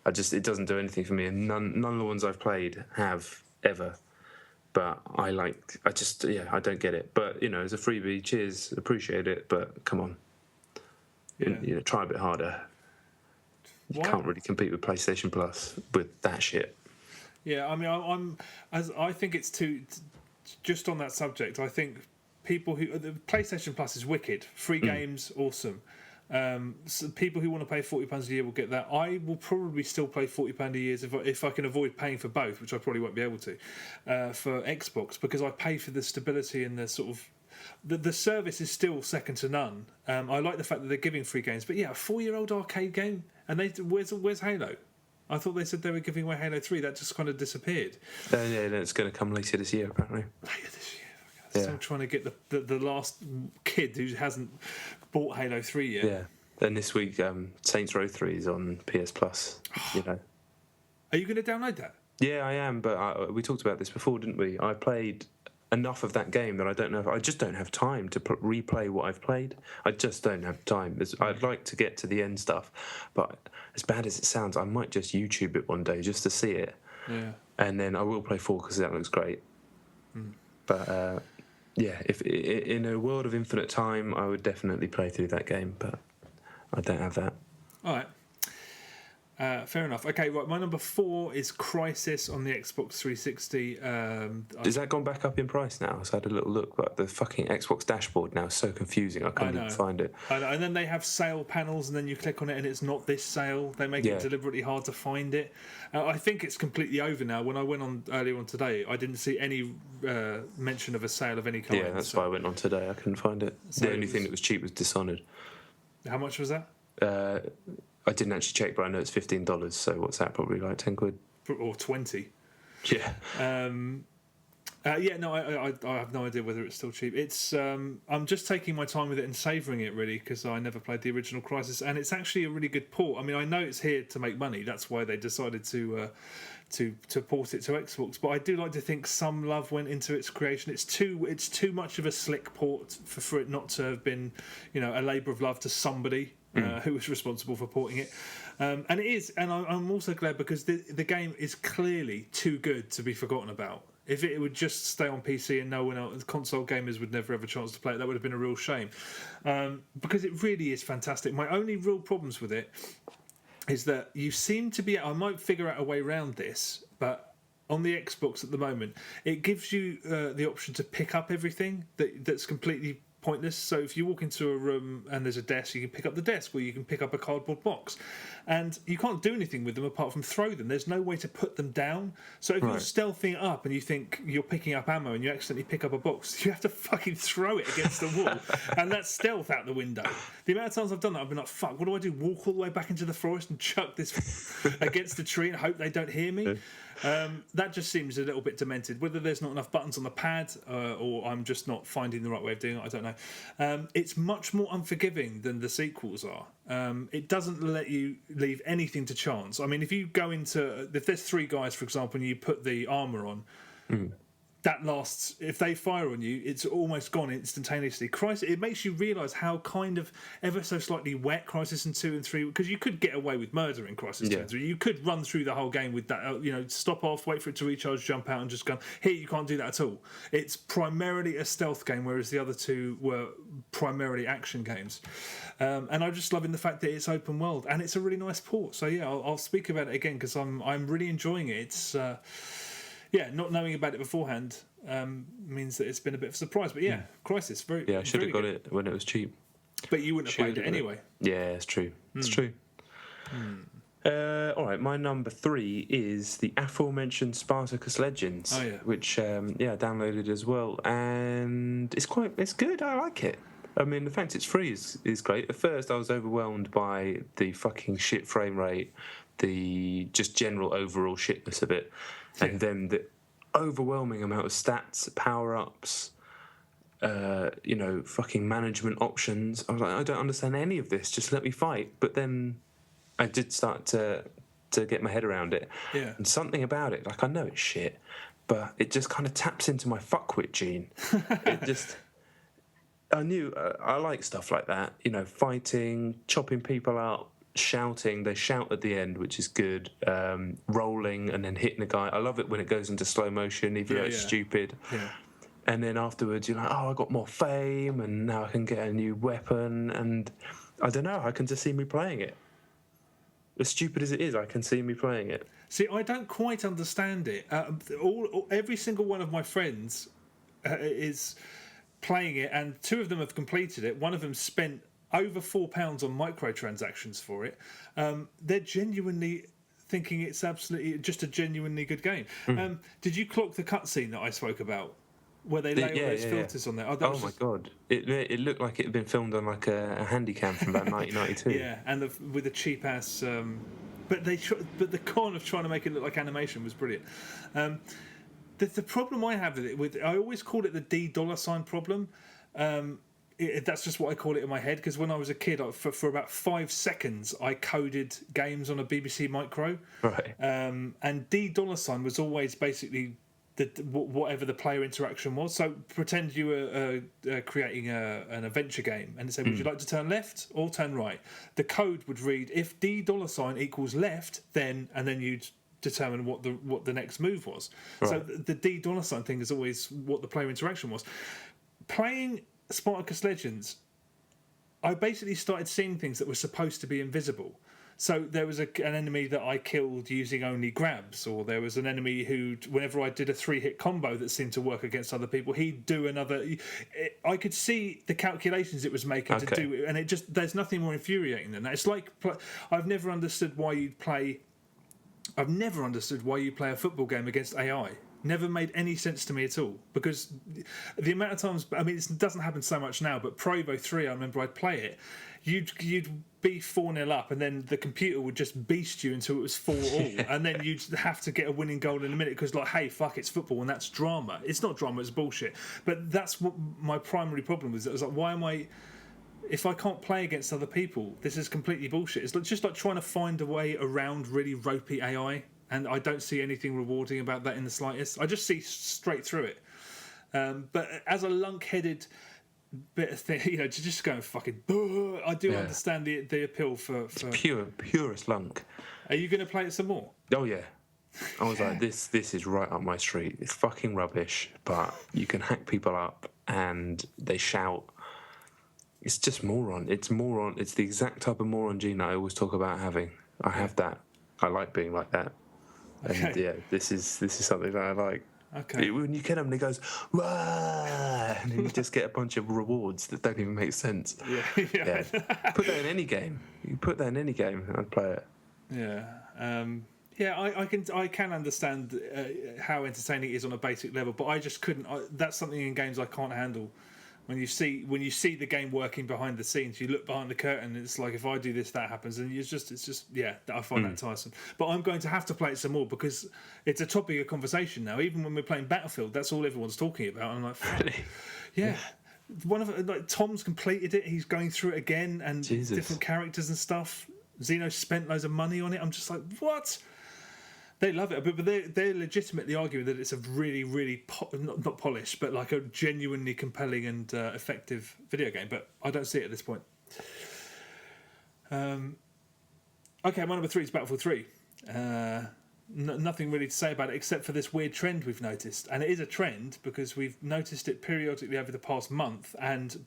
It doesn't do anything for me, and none of the ones I've played have ever. But I don't get it. But as a freebie, cheers, appreciate it. But come on, try a bit harder. You can't really compete with PlayStation Plus with that shit. Yeah, I mean, I think it's too. Just on that subject, I think people the PlayStation Plus is wicked. Free games, awesome. So people who want to pay £40 a year will get that. I will probably still pay £40 a year if I can avoid paying for both, which I probably won't be able to, for Xbox, because I pay for the stability and the sort of the service is still second to none. I like the fact that they're giving free games, but a 4-year-old arcade game, and where's Halo? I thought they said they were giving away Halo 3. That just kind of disappeared. It's going to come later this year, apparently. Later this year. Still trying to get the last kid who hasn't bought Halo 3 yet. Yeah. And this week, Saints Row 3 is on PS Plus. You know. Are you going to download that? Yeah, I am. But we talked about this before, didn't we? I played enough of that game that I don't know. I just don't have time to replay what I've played. I just don't have time. I'd like to get to the end stuff, but as bad as it sounds, I might just YouTube it one day just to see it. Yeah. And then I will play 4 because that looks great. But yeah, if in a world of infinite time, I would definitely play through that game. But I don't have that. All right. Fair enough. Okay, right. My number 4 is Crysis on the Xbox 360. Has that gone back up in price now? So I had a little look, but the fucking Xbox dashboard now is so confusing. I couldn't even find it. I know. And then they have sale panels, and then you click on it, and it's not this sale. They make it deliberately hard to find it. I think it's completely over now. When I went on earlier on today, I didn't see any mention of a sale of any kind. Yeah, that's why I went on today. I couldn't find it. So the only thing that was cheap was Dishonored. How much was that? I didn't actually check, but I know it's $15. So what's that? Probably like 10 quid or 20. Yeah. Yeah. No, I have no idea whether it's still cheap. It's I'm just taking my time with it and savouring it really because I never played the original Crysis, and it's actually a really good port. I mean, I know it's here to make money. That's why they decided to port it to Xbox. But I do like to think some love went into its creation. It's too much of a slick port for it not to have been, a labour of love to somebody. Who was responsible for porting it, and it is, and I'm also glad because the game is clearly too good to be forgotten about. If it would just stay on PC and no one else, console gamers would never have a chance to play it, that would have been a real shame, because it really is fantastic. My only real problems with it is that you seem to be, I might figure out a way around this, but on the Xbox at the moment, it gives you the option to pick up everything that's completely pointless. So if you walk into a room and there's a desk, you can pick up the desk, or you can pick up a cardboard box, and you can't do anything with them apart from throw them. There's no way to put them down. So if you're stealthing up and you think you're picking up ammo and you accidentally pick up a box, you have to fucking throw it against the wall, and that's stealth out the window. The amount of times I've done that, I've been like, fuck, what do I do? Walk all the way back into the forest and chuck this against the tree and hope they don't hear me? That just seems a little bit demented. Whether there's not enough buttons on the pad or I'm just not finding the right way of doing it, I don't know. It's much more unforgiving than the sequels are. It doesn't let you leave anything to chance. I mean, if there's 3 guys, for example, and you put the armour on, that lasts, if they fire on you, it's almost gone instantaneously. Crysis, it makes you realise how kind of ever so slightly wet Crysis and 2 and 3, because you could get away with murder in Crysis 2 and 3. You could run through the whole game with that, stop off, wait for it to recharge, jump out and just go. Here, you can't do that at all. It's primarily a stealth game, whereas the other 2 were primarily action games. And I'm just loving the fact that it's open world, and it's a really nice port. So yeah, I'll speak about it again because I'm really enjoying it. It's not knowing about it beforehand means that it's been a bit of a surprise. But yeah, Crysis, very I should have got it when it was cheap. But you wouldn't have played it anyway. Yeah, it's true. It's true. All right, my number 3 is the aforementioned Spartacus Legends, which I downloaded as well, and it's good. I like it. I mean, the fact it's free is great. At first, I was overwhelmed by the fucking shit frame rate, the just general overall shitness of it, and then the overwhelming amount of stats, power-ups, fucking management options. I was like, I don't understand any of this. Just let me fight. But then I did start to get my head around it. Yeah. And something about it, like I know it's shit, but it just kind of taps into my fuckwit gene. I knew I like stuff like that, fighting, chopping people out, shouting. They shout at the end, which is good. Rolling and then hitting a guy. I love it when it goes into slow motion, even though it's stupid. Yeah. And then afterwards, you're like, oh, I got more fame, and now I can get a new weapon. And I don't know, I can just see me playing it. As stupid as it is, I can see me playing it. See, I don't quite understand it. Every single one of my friends is playing it, and 2 of them have completed it. One of them spent over £4 on microtransactions for it. They're genuinely thinking it's absolutely just a genuinely good game. Did you clock the cutscene that I spoke about, where they lay all those filters on there? Oh my god! It looked like it had been filmed on like a Handycam from about 1992. Yeah, and with a cheap ass. But the con of trying to make it look like animation was brilliant. The problem I have with it, I always called it the $D$ problem. that's just what I call it in my head, because when I was a kid, for about 5 seconds, I coded games on a BBC Micro. Right. And $$ was always basically whatever the player interaction was. So pretend you were creating an adventure game, and it said, would you like to turn left or turn right? The code would read, if $$ equals left, then, and then you'd determine what the next move was. Right. So the $$ thing is always what the player interaction was. Playing Spartacus Legends, I basically started seeing things that were supposed to be invisible. So there was an enemy that I killed using only grabs, or there was an enemy who, whenever I did a 3-hit combo that seemed to work against other people, he'd do another. I could see the calculations it was making to do it, and it just, there's nothing more infuriating than that. It's like, I've never understood why you play a football game against AI. Never made any sense to me at all, because the amount of times, I mean, it doesn't happen so much now, but Pro Evo 3, I remember I'd play it, you'd be 4-0 up, and then the computer would just beast you until it was 4-all, and then you'd have to get a winning goal in a minute, because like, hey, fuck, it's football, and that's drama. It's not drama, it's bullshit. But that's what my primary problem was. It was like, why am I... If I can't play against other people, this is completely bullshit. It's just like trying to find a way around really ropey AI, and I don't see anything rewarding about that in the slightest. I just see straight through it. But as a lunk-headed bit of thing, to just go and fucking... I do understand the appeal for... It's purest lunk. Are you going to play it some more? Oh, yeah. I was like, this is right up my street. It's fucking rubbish, but you can hack people up, and they shout... It's just moron. It's moron. It's the exact type of moron gene I always talk about having. I have that. I like being like that. And this is something that I like. Okay. When you kill him and he goes, wah, and you just get a bunch of rewards that don't even make sense. Yeah. Put that in any game. You put that in any game, and I'd play it. Yeah. I can understand how entertaining it is on a basic level, but I just couldn't. That's something in games I can't handle. When you see the game working behind the scenes, you look behind the curtain, and it's like, if I do this, that happens, and it's just I find that tiresome. But I'm going to have to play it some more, because it's a topic of conversation now. Even when we're playing Battlefield, that's all everyone's talking about. And I'm like, really? Yeah. One of Tom's completed it. He's going through it again, and different characters and stuff. Zeno spent loads of money on it. I'm just like, what? They love it, but they're legitimately arguing that it's a really, really not polished, but like a genuinely compelling and effective video game. But I don't see it at this point. Okay, my number 3 is Battlefield 3. Nothing really to say about it except for this weird trend we've noticed, and it is a trend because we've noticed it periodically over the past month,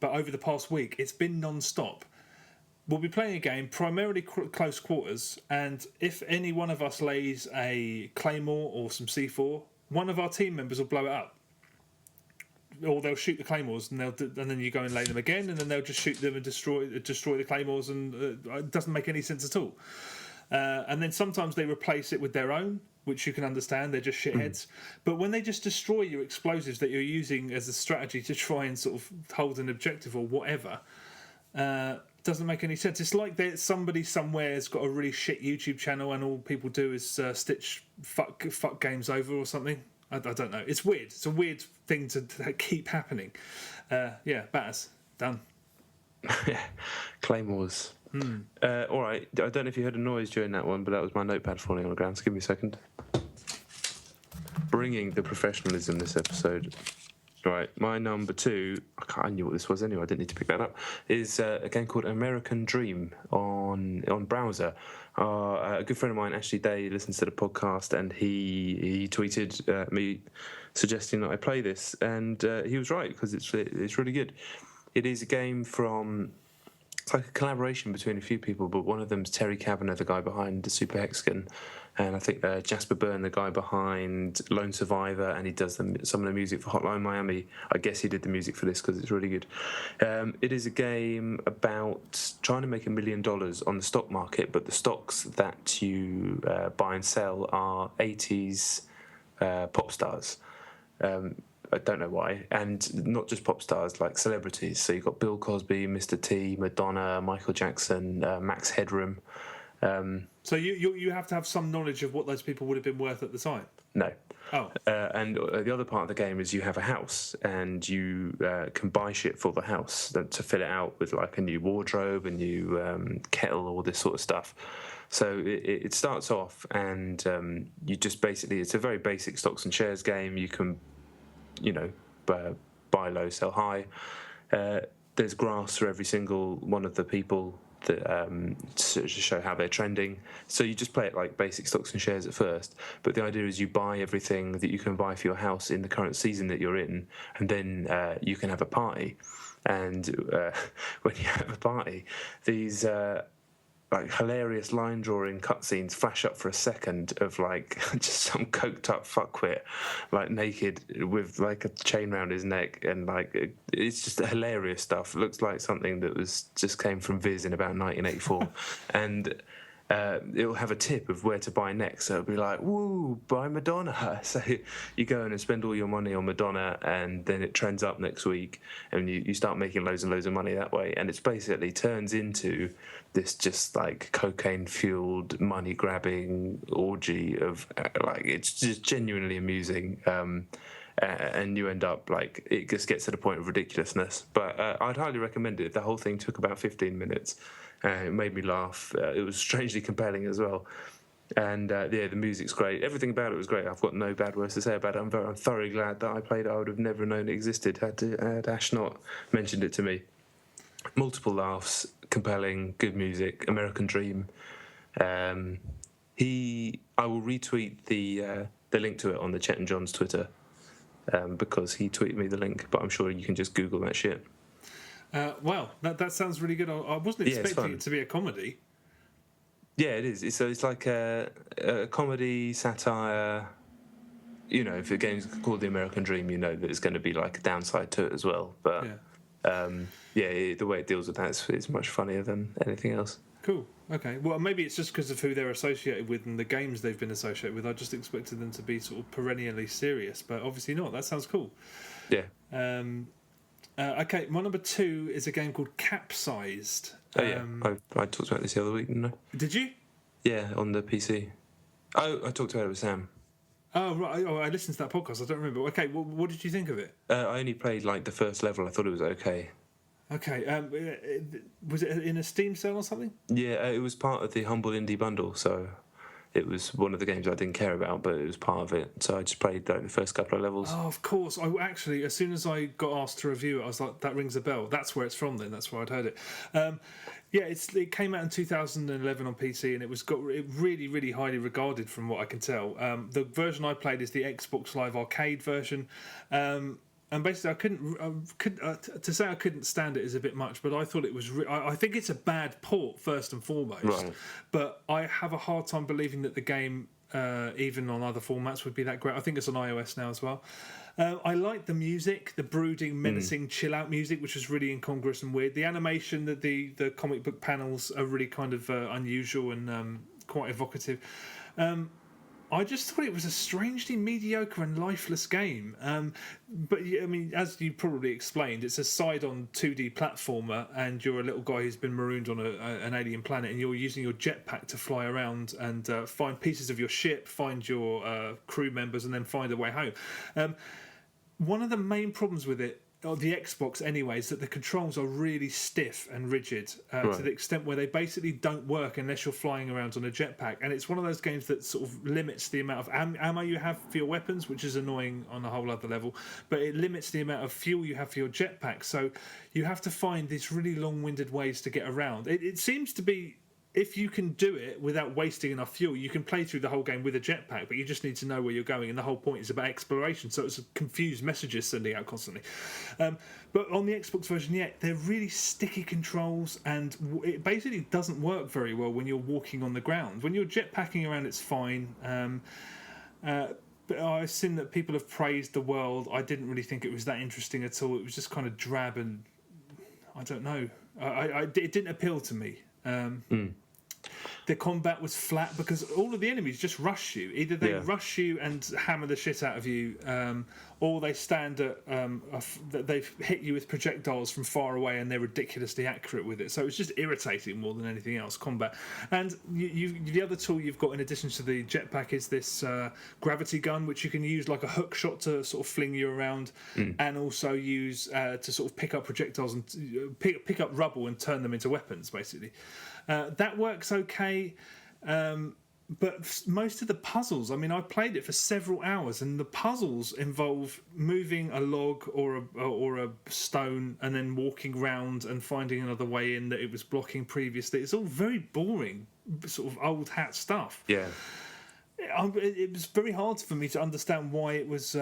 but over the past week it's been non-stop. We'll be playing a game, primarily close quarters, and if any one of us lays a claymore or some C4, one of our team members will blow it up. Or they'll shoot the claymores, and then you go and lay them again, and then they'll just shoot them and destroy the claymores, and it doesn't make any sense at all. And then sometimes they replace it with their own, which you can understand, they're just shitheads. But when they just destroy your explosives that you're using as a strategy to try and sort of hold an objective or whatever... doesn't make any sense. It's like somebody somewhere has got a really shit YouTube channel, and all people do is stitch fuck games over or something. I don't know. It's weird. It's a weird thing to keep happening. Batters done. Claymores. All right. I don't know if you heard a noise during that one, but that was my notepad falling on the ground. So give me a second. Bringing the professionalism this episode. Right, my number 2, I knew what this was anyway, I didn't need to pick that up, is a game called American Dream on browser. A good friend of mine, Ashley Day, listens to the podcast, and he tweeted me suggesting that I play this, and he was right, because it's really good. It is a game it's like a collaboration between a few people, but one of them's Terry Kavanagh, the guy behind the Super Hexagon, and I think Jasper Byrne, the guy behind Lone Survivor, and he does some of the music for Hotline Miami. I guess he did the music for this because it's really good. It is a game about trying to make $1 million on the stock market, but the stocks that you buy and sell are 80s pop stars. I don't know why, and not just pop stars, like celebrities. So you've got Bill Cosby, Mr. T, Madonna, Michael Jackson, Max Headroom. So you have to have some knowledge of what those people would have been worth at the time. No. Oh. And the other part of the game is you have a house, and you can buy shit for the house to fill it out with like a new wardrobe, a new kettle, all this sort of stuff. So it starts off, and you just basically, it's a very basic stocks and shares game. You can, buy low, sell high. There's graphs for every single one of the people that to show how they're trending. So you just play it like basic stocks and shares at first, but the idea is you buy everything that you can buy for your house in the current season that you're in, and then you can have a party. And when you have a party, these like hilarious line drawing cutscenes flash up for a second of like just some coked up fuckwit like naked with like a chain around his neck, and like it's just hilarious stuff. It looks like something that was just came from Viz in about 1984. And it'll have a tip of where to buy next, so it'll be like, woo, buy Madonna. So you go in and spend all your money on Madonna, and then it trends up next week, and you start making loads and loads of money that way. And it's basically turns into this just like cocaine fueled money grabbing orgy of like, it's just genuinely amusing. And you end up like, it just gets to the point of ridiculousness. But I'd highly recommend it. The whole thing took about 15 minutes. It made me laugh. It was strangely compelling as well. And the music's great. Everything about it was great. I've got no bad words to say about it. I'm thoroughly glad that I played it. I would have never known it existed had Ash not mentioned it to me. Multiple laughs, compelling, good music, American Dream. I will retweet the link to it on the Chet and John's Twitter because he tweeted me the link, but I'm sure you can just Google that shit. Wow, that sounds really good. I wasn't expecting it to be a comedy. Yeah, it is. It's like a comedy, satire. If the game's called The American Dream, you know that there's going to be like a downside to it as well. But the way it deals with that is much funnier than anything else. Cool. Okay. Well, maybe it's just because of who they're associated with and the games they've been associated with. I just expected them to be sort of perennially serious, but obviously not. That sounds cool. Yeah. Okay, my number 2 is a game called Capsized. Oh, yeah. I talked about this the other week, didn't I? Did you? Yeah, on the PC. Oh, I talked about it with Sam. Oh, right. Oh, I listened to that podcast. I don't remember. Okay, what did you think of it? I only played like the first level. I thought it was okay. Okay. Was it in a Steam sale or something? Yeah, it was part of the Humble Indie Bundle, so it was one of the games I didn't care about, but it was part of it. So I just played like the first couple of levels. Oh, of course. I actually, as soon as I got asked to review it, I was like, that rings a bell. That's where it's from then. That's where I'd heard it. It came out in 2011 on PC, and it really, really highly regarded from what I can tell. The version I played is the Xbox Live Arcade version. And basically, to say I couldn't stand it is a bit much, but I thought it was. I think it's a bad port first and foremost. Right. But I have a hard time believing that the game, even on other formats, would be that great. I think it's on iOS now as well. I like the music, the brooding, menacing, chill-out music, which was really incongruous and weird. The animation, the comic book panels are really kind of unusual and quite evocative. I just thought it was a strangely mediocre and lifeless game. But, I mean, as you probably explained, it's a side-on 2D platformer, and you're a little guy who's been marooned on an alien planet, and you're using your jetpack to fly around and find pieces of your ship, find your crew members, and then find a way home. One of the main problems with it, or the Xbox anyway, is that the controls are really stiff and rigid to the extent where they basically don't work unless you're flying around on a jetpack. And it's one of those games that sort of limits the amount of ammo you have for your weapons, which is annoying on a whole other level, but it limits the amount of fuel you have for your jetpack. So you have to find these really long-winded ways to get around. It seems to be, if you can do it without wasting enough fuel, you can play through the whole game with a jetpack, but you just need to know where you're going, and the whole point is about exploration, so it's confused messages sending out constantly. But on the Xbox version, they're really sticky controls, and it basically doesn't work very well when you're walking on the ground. When you're jetpacking around, it's fine. But I've seen that people have praised the world. I didn't really think it was that interesting at all. It was just kind of drab, and I don't know. It didn't appeal to me. the combat was flat because all of the enemies just rush you. Either they rush you and hammer the shit out of you, or they stand at they've hit you with projectiles from far away and they're ridiculously accurate with it. So it's just irritating more than anything else, combat. And the other tool you've got in addition to the jetpack is this gravity gun, which you can use like a hook shot to sort of fling you around, and also use to sort of pick up projectiles and pick up rubble and turn them into weapons, basically. That works okay, but most of the puzzles, I mean, I played it for several hours, and the puzzles involve moving a log or a stone and then walking round and finding another way in that it was blocking previously. It's all very boring, sort of old hat stuff. Yeah. It was very hard for me to understand why it was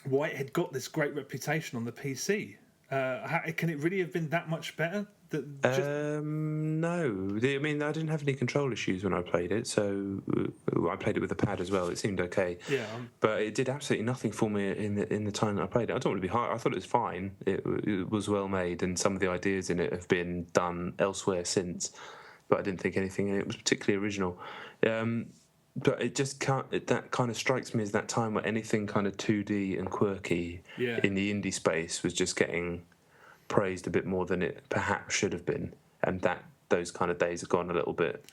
why it had got this great reputation on the PC. Can it really have been that much better? No. I mean, I didn't have any control issues when I played it, so I played it with a pad as well. It seemed okay. Yeah. But it did absolutely nothing for me in the time that I played it. I don't want to be hard. I thought it was fine. It was well made, and some of the ideas in it have been done elsewhere since. But I didn't think anything in it was particularly original. But it just can't. That kind of strikes me as that time where anything kind of 2D and quirky in the indie space was just getting praised a bit more than it perhaps should have been, and that those kind of days have gone a little bit.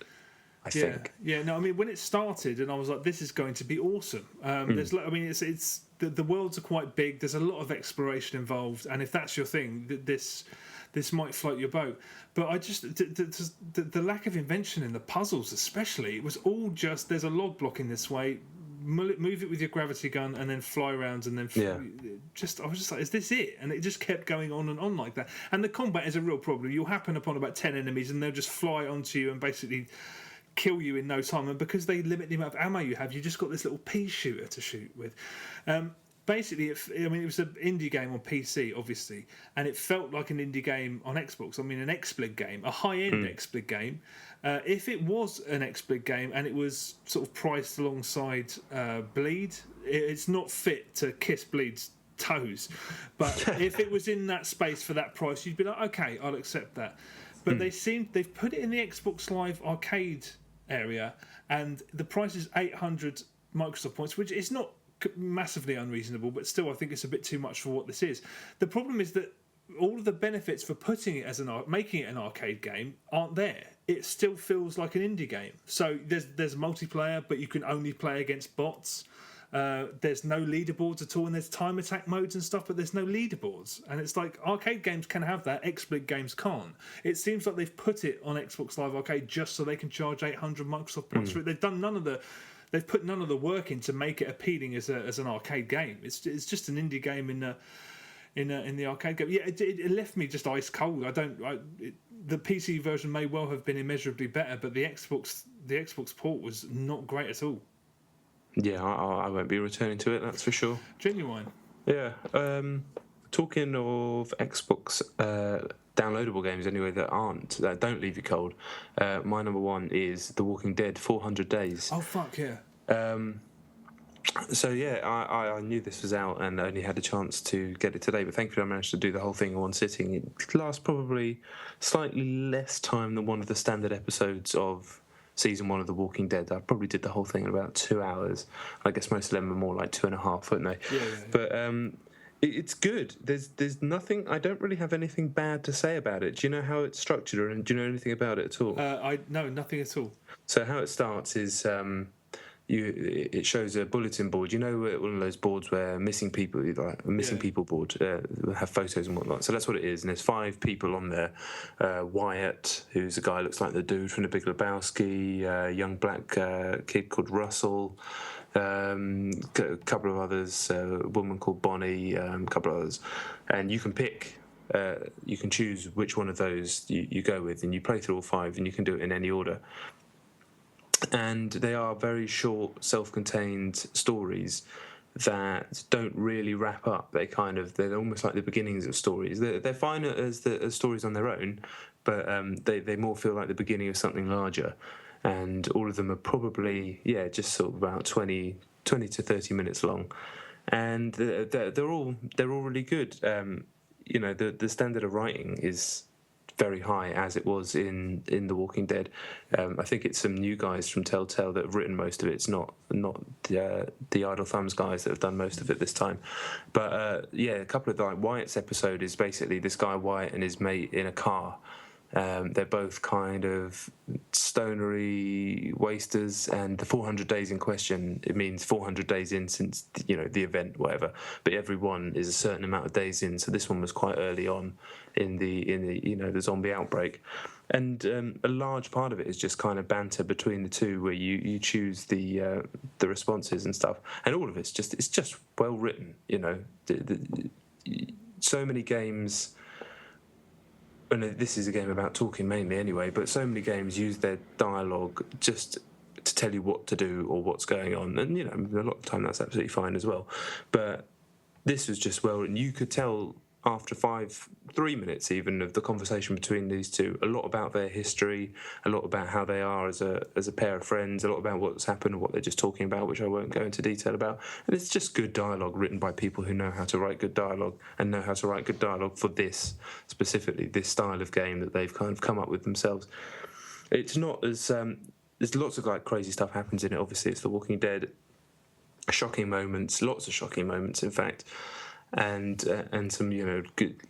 I think. Yeah. No, I mean, when it started, and I was like, "This is going to be awesome." There's, I mean, it's the worlds are quite big. There's a lot of exploration involved, and if that's your thing, this might float your boat. But I just the lack of invention in the puzzles, especially, it was all just there's a log blocking this way. Move it with your gravity gun and then fly around and then I was just like, is this it? And it just kept going on and on like that. And the combat is a real problem. You'll happen upon about 10 enemies and they'll just fly onto you and basically kill you in no time. And because they limit the amount of ammo you have, you just got this little pea shooter to shoot with. Basically, it was an indie game on PC, obviously, and it felt like an indie game on Xbox. I mean, an XSplit game, a high-end XSplit game. If it was an XSplit game and it was sort of priced alongside Bleed, it's not fit to kiss Bleed's toes. But if it was in that space for that price, you'd be like, okay, I'll accept that. But they've put it in the Xbox Live Arcade area, and the price is 800 Microsoft points, which is not massively unreasonable, but still I think it's a bit too much for what this is. The problem is that all of the benefits for putting it as making it an arcade game aren't there. It still feels like an indie game. So there's multiplayer, but you can only play against bots. There's no leaderboards at all, and there's time attack modes and stuff, but there's no leaderboards. And it's like arcade games can have that, XSplit games can't. It seems like they've put it on Xbox Live Arcade just so they can charge 800 Microsoft points for it. They've put none of the work in to make it appealing as an arcade game. It's just an indie game in the arcade game. Yeah, it left me just ice cold. The PC version may well have been immeasurably better, but the Xbox port was not great at all. Yeah, I won't be returning to it. That's for sure. Genuine. Yeah. Talking of Xbox downloadable games anyway that don't leave you cold. My number one is The Walking Dead 400 Days. Oh fuck yeah. So yeah, I knew this was out and only had a chance to get it today, but thankfully I managed to do the whole thing in one sitting. It lasts probably slightly less time than one of the standard episodes of season 1 of The Walking Dead. I probably did the whole thing in about 2 hours. I guess most of them are more like 2.5, weren't they? Yeah. But it's good. There's nothing. I don't really have anything bad to say about it. Do you know how it's structured, or do you know anything about it at all? No, nothing at all. So how it starts is it shows a bulletin board. You know, one of those boards where missing people, like a missing people board, have photos and whatnot. So that's what it is. And there's 5 people on there. Wyatt, who's a guy who looks like the dude from The Big Lebowski. A young black kid called Russell. A couple of others, a woman called Bonnie, a couple of others, and you can pick. You can choose which one of those you go with, and you play through all 5, and you can do it in any order. And they are very short, self-contained stories that don't really wrap up. They're almost like the beginnings of stories. They're fine as stories on their own, but they more feel like the beginning of something larger. And all of them are probably just sort of about 20 to 30 minutes long, and they're all really good. The standard of writing is very high as it was in The Walking Dead. I think it's some new guys from Telltale that have written most of it. It's not the Idle Thumbs guys that have done most of it this time. But a couple of Wyatt's episode is basically this guy Wyatt and his mate in a car. They're both kind of stonery wasters, and the 400 days in question, it means 400 days in since the event, whatever. But everyone is a certain amount of days in, so this one was quite early on in the the zombie outbreak, and a large part of it is just kind of banter between the two, where you choose the responses and stuff, and all of it's just well written. So many games. And this is a game about talking mainly anyway, but so many games use their dialogue just to tell you what to do or what's going on, and a lot of the time that's absolutely fine as well. But this was just well written. You could tell after 3 minutes even of the conversation between these two a lot about their history, a lot about how they are as a pair of friends, a lot about what's happened and what they're just talking about, which I won't go into detail about. And it's just good dialogue written by people who know how to write good dialogue, and know how to write good dialogue for this specifically, this style of game that they've kind of come up with themselves. It's not as there's lots of crazy stuff happens in it. Obviously it's The Walking Dead. Shocking moments, lots of shocking moments in fact, and some good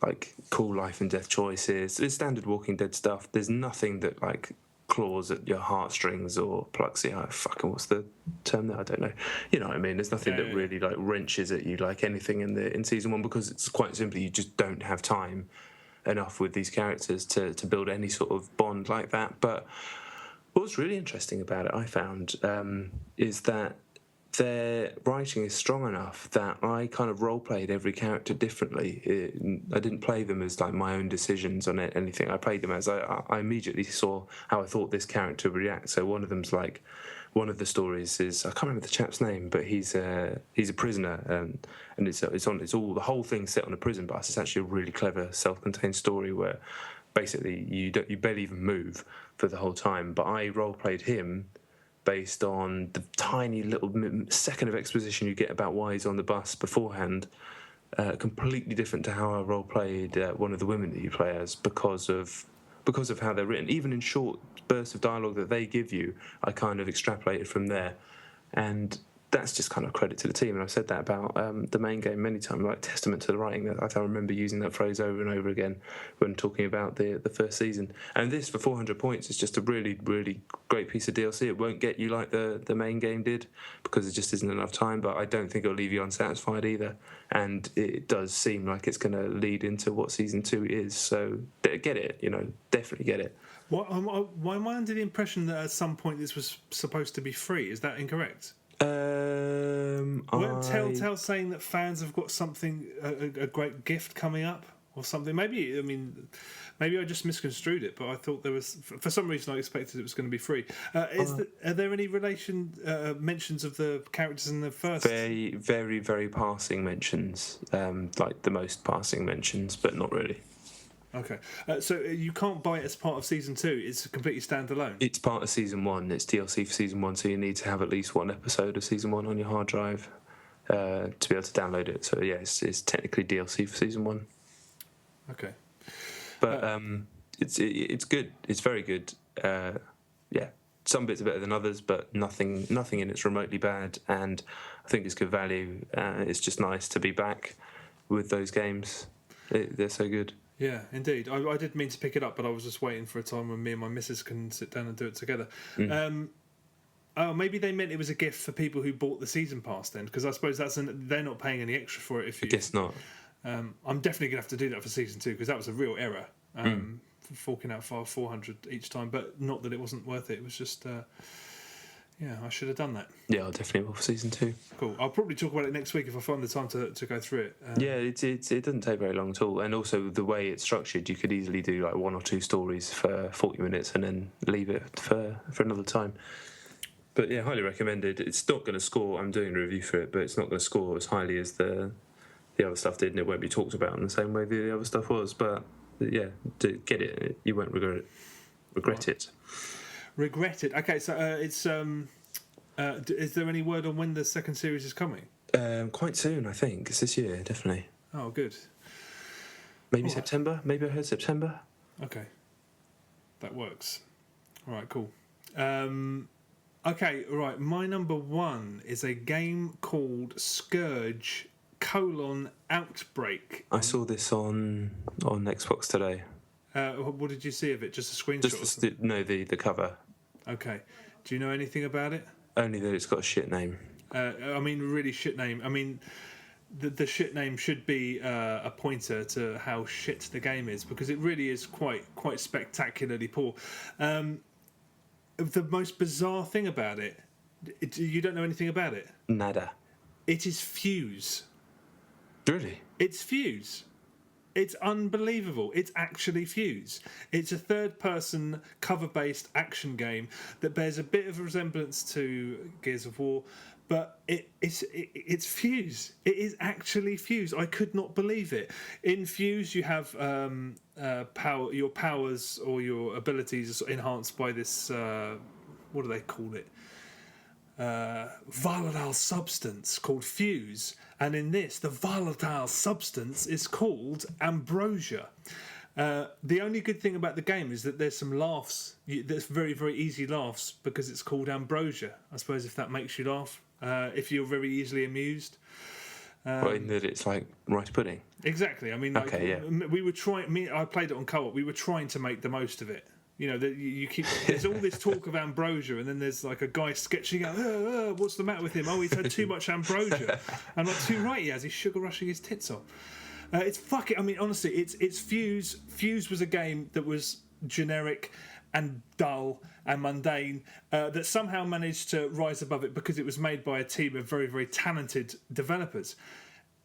cool life and death choices. It's standard Walking Dead stuff. There's nothing that claws at your heartstrings or plucks you. What's the term there? I don't know. You know what I mean? There's nothing that really wrenches at you like anything in season one, because it's quite simply you just don't have time enough with these characters to build any sort of bond like that. But what's really interesting about it, I found, is that their writing is strong enough that I kind of role-played every character differently. I didn't play them as my own decisions on anything. I played them as I immediately saw how I thought this character would react. So one of them's one of the stories is, I can't remember the chap's name, but he's a prisoner, and it's all the whole thing's set on a prison bus. It's actually a really clever self-contained story where basically you barely even move for the whole time. But I role-played him based on the tiny little second of exposition you get about why he's on the bus beforehand, completely different to how I role-played one of the women that you play as, because of how they're written. Even in short bursts of dialogue that they give you, I kind of extrapolated from there, and that's just kind of credit to the team. And I've said that about the main game many times, testament to the writing. I remember using that phrase over and over again when talking about the first season. And this, for 400 points, is just a really, really great piece of DLC. It won't get you like the main game did, because there just isn't enough time, but I don't think it'll leave you unsatisfied either. And it does seem like it's going to lead into what Season 2 is. So get it, definitely get it. Why am I under the impression that at some point this was supposed to be free? Is that incorrect? Weren't Telltale saying that fans have got something, a great gift coming up or something? Maybe I just misconstrued it, but I thought there was, for some reason I expected it was going to be free. Are there any mentions of the characters in the first? Very, very, very passing mentions, the most passing mentions, but not really. Okay, so you can't buy it as part of Season 2. It's completely standalone. It's part of Season 1. It's DLC for Season 1, so you need to have at least one episode of Season 1 on your hard drive to be able to download it. So yeah, it's technically DLC for Season 1. Okay, but it's good. It's very good. Some bits are better than others, but nothing in it's remotely bad, and I think it's good value. It's just nice to be back with those games. They're so good. Yeah, indeed. I did mean to pick it up, but I was just waiting for a time when me and my missus can sit down and do it together. Maybe they meant it was a gift for people who bought the season pass then, because I suppose they're not paying any extra for it. I guess not. I'm definitely going to have to do that for Season 2, because that was a real error, forking out 400 each time, but not that it wasn't worth it. It was just... I should have done that. Yeah, I'll definitely will for Season 2. Cool. I'll probably talk about it next week if I find the time to go through it. It doesn't take very long at all. And also the way it's structured, you could easily do one or two stories for 40 minutes and then leave it for another time. But yeah, highly recommended. It's not going to score, I'm doing a review for it, but it's not going to score as highly as the other stuff did, and it won't be talked about in the same way the other stuff was. But yeah, get it. You won't regret it. Regret it. Okay, so it's. Is there any word on when the second series is coming? Quite soon, I think. It's this year, definitely. Oh, good. Maybe September. Maybe I heard September. Okay. That works. All right, cool. Okay, right. My number one is a game called Scourge: Outbreak. I saw this on Xbox today. What did you see of it? Just a screenshot? Just the cover. Okay. Do you know anything about it? Only that it's got a shit name. I mean, really shit name. I mean, the shit name should be a pointer to how shit the game is, because it really is quite spectacularly poor. The most bizarre thing about it, you don't know anything about it? Nada. It is Fuse. Really? It's Fuse. It's unbelievable. It's actually Fuse. It's a third-person cover-based action game that bears a bit of a resemblance to Gears of War, but it's Fuse. It is actually Fuse. I could not believe it. In Fuse, you have your powers or your abilities enhanced by this. What do they call it? Volatile substance called Fuse, and in this the volatile substance is called ambrosia. The only good thing about the game is that there's some laughs. There's very, very easy laughs because it's called ambrosia. I suppose if that makes you laugh, if you're very easily amused. Well, in that it's like rice pudding. Exactly. I mean, we were trying. I played it on co-op. We were trying to make the most of it. You know, you keep. There's all this talk of ambrosia, and then there's like a guy sketching out. What's the matter with him? Oh, he's had too much ambrosia. I'm like, too right, he has. He's sugar rushing his tits off. It's fucking. I mean, honestly, it's Fuse. Fuse was a game that was generic and dull and mundane that somehow managed to rise above it because it was made by a team of very, very talented developers.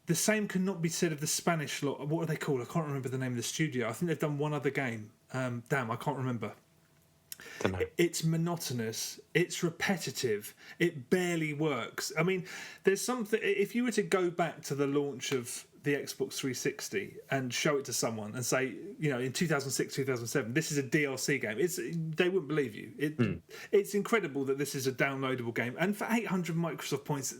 The same cannot be said of the Spanish lot. What are they called? I can't remember the name of the studio. I think they've done one other game. Damn, I can't remember. It's monotonous. It's repetitive. It barely works. I mean, there's something. If you were to go back to the launch of the Xbox 360 and show it to someone and say, you know, in 2006, 2007, this is a DLC game, they wouldn't believe you. It's incredible that this is a downloadable game, and for 800 Microsoft points,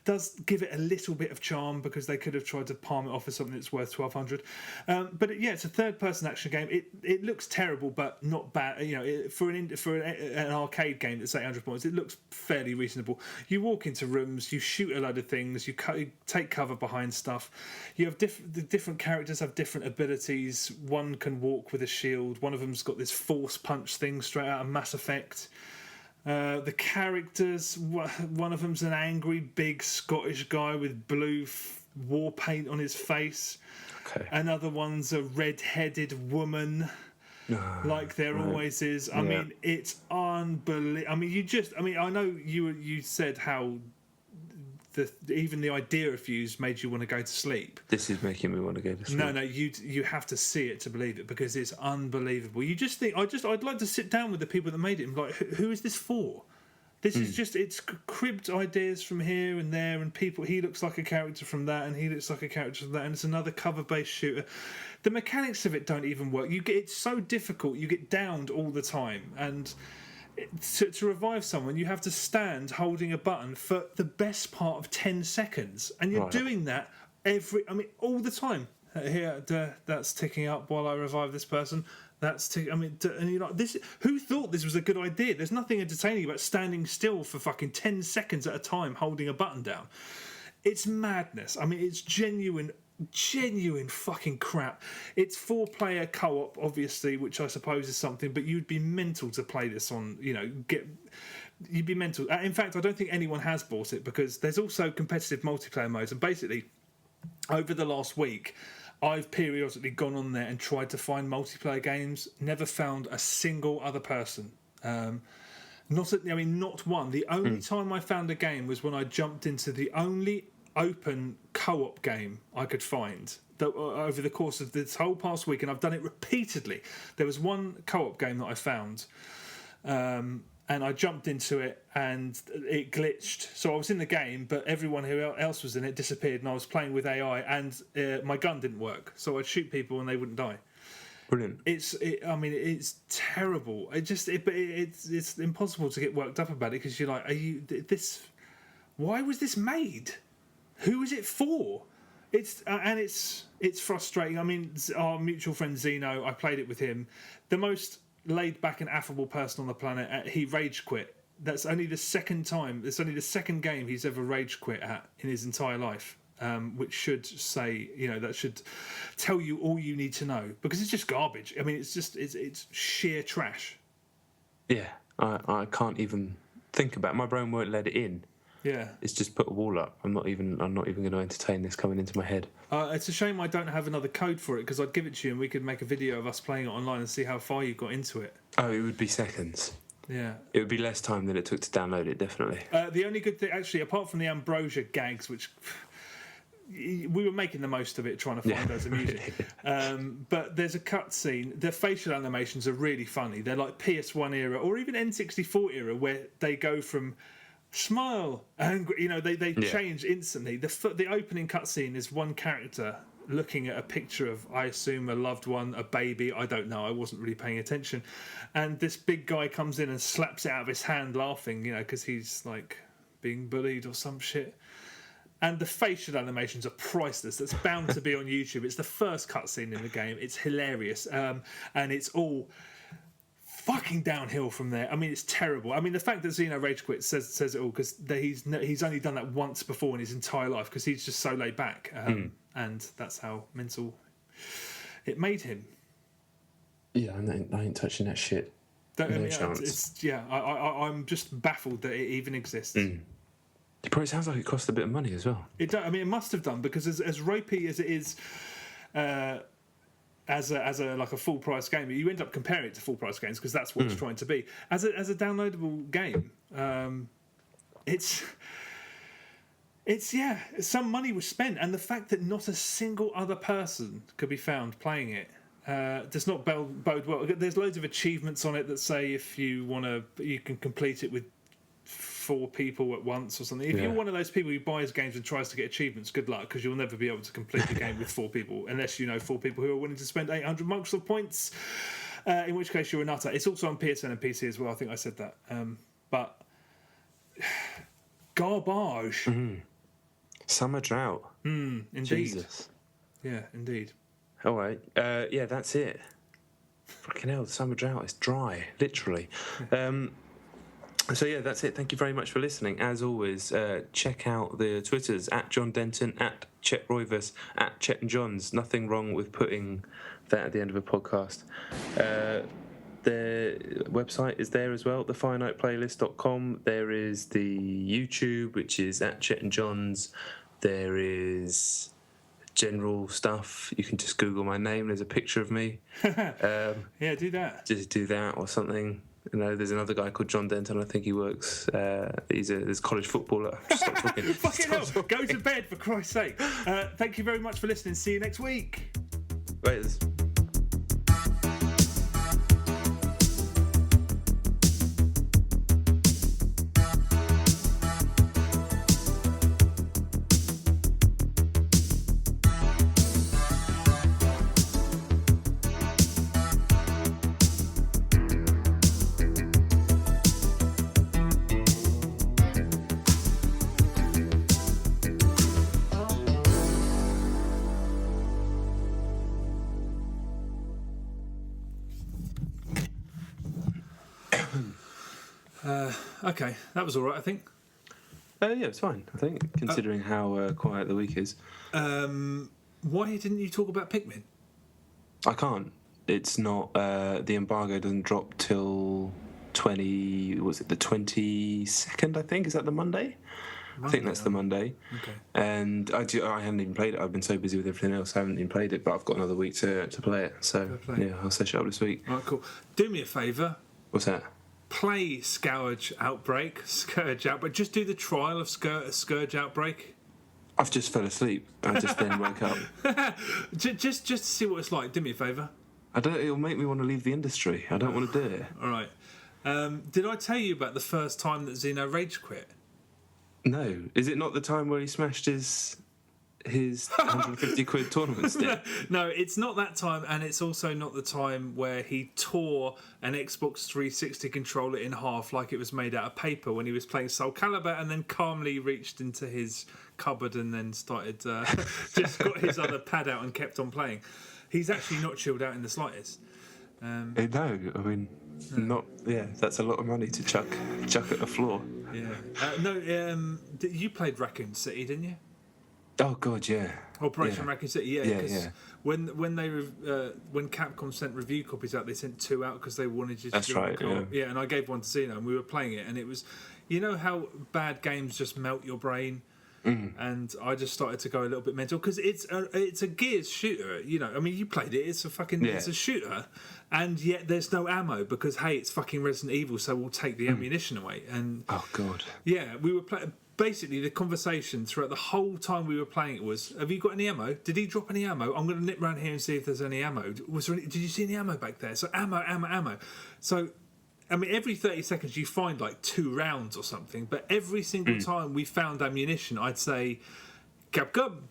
does give it a little bit of charm because they could have tried to palm it off as something that's worth 1,200. But it's a third-person action game. It looks terrible, but not bad. You know, for an arcade game that's 800 points, it looks fairly reasonable. You walk into rooms, you shoot a load of things, you take cover behind stuff. You have the different characters have different abilities. One can walk with a shield. One of them's got this force punch thing straight out of Mass Effect. The characters, one of them's an angry big Scottish guy with blue war paint on his face. Okay. Another one's a red-headed woman, like there always is. I mean, it's unbelievable. I mean, I know you said how even the idea of Fuse made you want to go to sleep. This is making me want to go to sleep. No, you have to see it to believe it because it's unbelievable. You just think I'd like to sit down with the people that made it and be like, who is this for? This is just, it's cribbed ideas from here and there, and people. He looks like a character from that, and he looks like a character from that, and it's another cover-based shooter. The mechanics of it don't even work. It's so difficult. You get downed all the time, and to revive someone, you have to stand holding a button for the best part of 10 seconds, and you're doing that all the time. Here, that's ticking up while I revive this person. And you're like, this. Who thought this was a good idea? There's nothing entertaining about standing still for fucking 10 seconds at a time holding a button down. It's madness. I mean, it's genuine fucking crap. It's 4-player co-op, obviously, which I suppose is something, but you'd be mental to play this on, you'd be mental. In fact, I don't think anyone has bought it because there's also competitive multiplayer modes, and basically, over the last week, I've periodically gone on there and tried to find multiplayer games, never found a single other person. Not one. The only time I found a game was when I jumped into the only open co-op game I could find over the course of this whole past week, and I've done it repeatedly. There was one co-op game that I found, and I jumped into it and it glitched. So I was in the game, but everyone who else was in it disappeared, and I was playing with AI, and my gun didn't work. So I'd shoot people and they wouldn't die. Brilliant. It's terrible. It's impossible to get worked up about it because you're like, why was this made? Who is it for? It's frustrating. I mean, our mutual friend Zeno, I played it with him. The most laid back and affable person on the planet. He rage quit. That's only the second time. It's only the second game he's ever rage quit at in his entire life. Which should say, that should tell you all you need to know, because it's just garbage. I mean, it's sheer trash. Yeah, I can't even think about it. My brain won't let it in. Yeah, it's just put a wall up. I'm not even going to entertain this coming into my head. It's a shame I don't have another code for it, because I'd give it to you and we could make a video of us playing it online and see how far you got into it. Oh, it would be seconds. Yeah, it would be less time than it took to download it. Definitely. The only good thing, actually, apart from the Ambrosia gags, which we were making the most of it, trying to find those music. But there's a cutscene. The facial animations are really funny. They're like PS1 era or even N64 era, where they go from smile and they change instantly. The opening cutscene is one character looking at a picture of, I assume, a loved one, a baby. I don't know. I wasn't really paying attention. And this big guy comes in and slaps it out of his hand, laughing, because he's like being bullied or some shit. And the facial animations are priceless. That's bound to be on YouTube. It's the first cutscene in the game. It's hilarious. And it's all fucking downhill from there. I mean, it's terrible. I mean, the fact that Xeno Rage Quit says it all, because he's only done that once before in his entire life, because he's just so laid back. And that's how mental it made him. Yeah, I ain't touching that shit. No chance. I'm just baffled that it even exists. It probably sounds like it cost a bit of money as well. It must have done, because as ropey as it is, as a full price game, you end up comparing it to full price games because that's what it's trying to be. As a downloadable game, it's some money was spent, and the fact that not a single other person could be found playing it does not bode well. There's loads of achievements on it that say if you you can complete it with 4 people at once or something. If you're one of those people who buys games and tries to get achievements, good luck, because you'll never be able to complete the game with 4 people unless you know 4 people who are willing to spend 800 Microsoft points, in which case you're a nutter. It's also on PSN and PC as well. I think I said that. But garbage. Summer drought. Indeed. Jesus. Yeah, indeed. All right. That's it. Fucking hell, the summer drought is dry, literally. So yeah, that's it. Thank you very much for listening. As always, check out the Twitters at John Denton, at Chet Roivas, at Chet and Johns. Nothing wrong with putting that at the end of a podcast. The website is there as well, thefiniteplaylist.com. There is the YouTube, which is at Chet and Johns. There is general stuff. You can just Google my name. There's a picture of me. Yeah, do that. Just do that or something. There's another guy called John Denton. I think he works. He's a college footballer. Fucking hell! Go to bed, for Christ's sake. Thank you very much for listening. See you next week. Wait. Okay, that was all right, I think. Yeah, it's fine, I think, considering how quiet the week is. Why didn't you talk about Pikmin? I can't. It's not... the embargo doesn't drop till the 22nd, I think? Is that the Monday? I think that's the Monday. Okay. And I hadn't even played it. I've been so busy with everything else, I haven't even played it, but I've got another week to play it. So, yeah, I'll set it up this week. All right, cool. Do me a favour. What's that? Play Scourge Outbreak. Just do the trial of Scourge Outbreak. I've just fell asleep. I just then woke up. Just to see what it's like. Do me a favour. It'll make me want to leave the industry. I don't want to do it. All right. Did I tell you about the first time that Xeno rage quit? No. Is it not the time where he smashed his his 150 quid tournament stick. No, it's not that time, and it's also not the time where he tore an Xbox 360 controller in half like it was made out of paper when he was playing Soul Calibur, and then calmly reached into his cupboard and then started just got his other pad out and kept on playing. He's actually not chilled out in the slightest. No, I mean, not. Yeah, that's a lot of money to chuck at the floor. Yeah. You played Raccoon City, didn't you? Oh God, yeah. Operation Raccoon City, yeah. Yeah. When Capcom sent review copies out, they sent 2 out because they wanted you to. That's right. Yeah, and I gave one to Zeno, and we were playing it, and it was, you know how bad games just melt your brain. And I just started to go a little bit mental because it's a Gears shooter, you know. I mean, you played it; it's a shooter, and yet there's no ammo because hey, it's fucking Resident Evil, so we'll take the ammunition away. And oh God, yeah, we were playing. Basically, the conversation throughout the whole time we were playing it was, "Have you got any ammo? Did he drop any ammo? I'm going to nip round here and see if there's any ammo. Did you see any ammo back there? So ammo. So." I mean, every 30 seconds you find like 2 rounds or something, but every single time we found ammunition, I'd say, Capcom,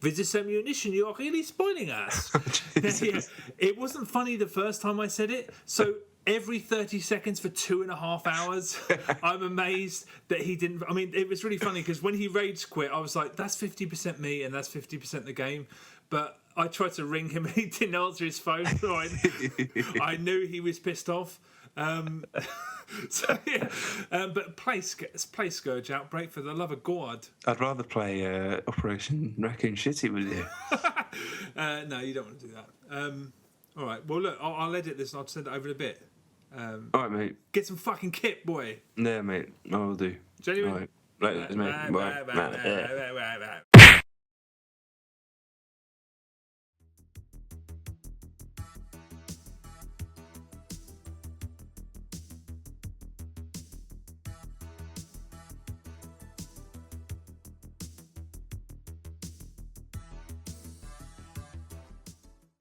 with this ammunition, you're really spoiling us. Yeah, it wasn't funny the first time I said it, so every 30 seconds for 2.5 hours, I'm amazed that he didn't. I mean, it was really funny because when he rage quit, I was like, that's 50% me and that's 50% the game. But I tried to ring him and he didn't answer his phone, so I knew he was pissed off. But play Scourge Outbreak for the love of God. I'd rather play Operation Raccoon City with you. No, you don't want to do that. All right. Well, look, I'll edit this and I'll send it over in a bit. All right, mate. Get some fucking kit, boy. Yeah, mate. I will do. Genuine. All right. Later, mate. Bye. Bye.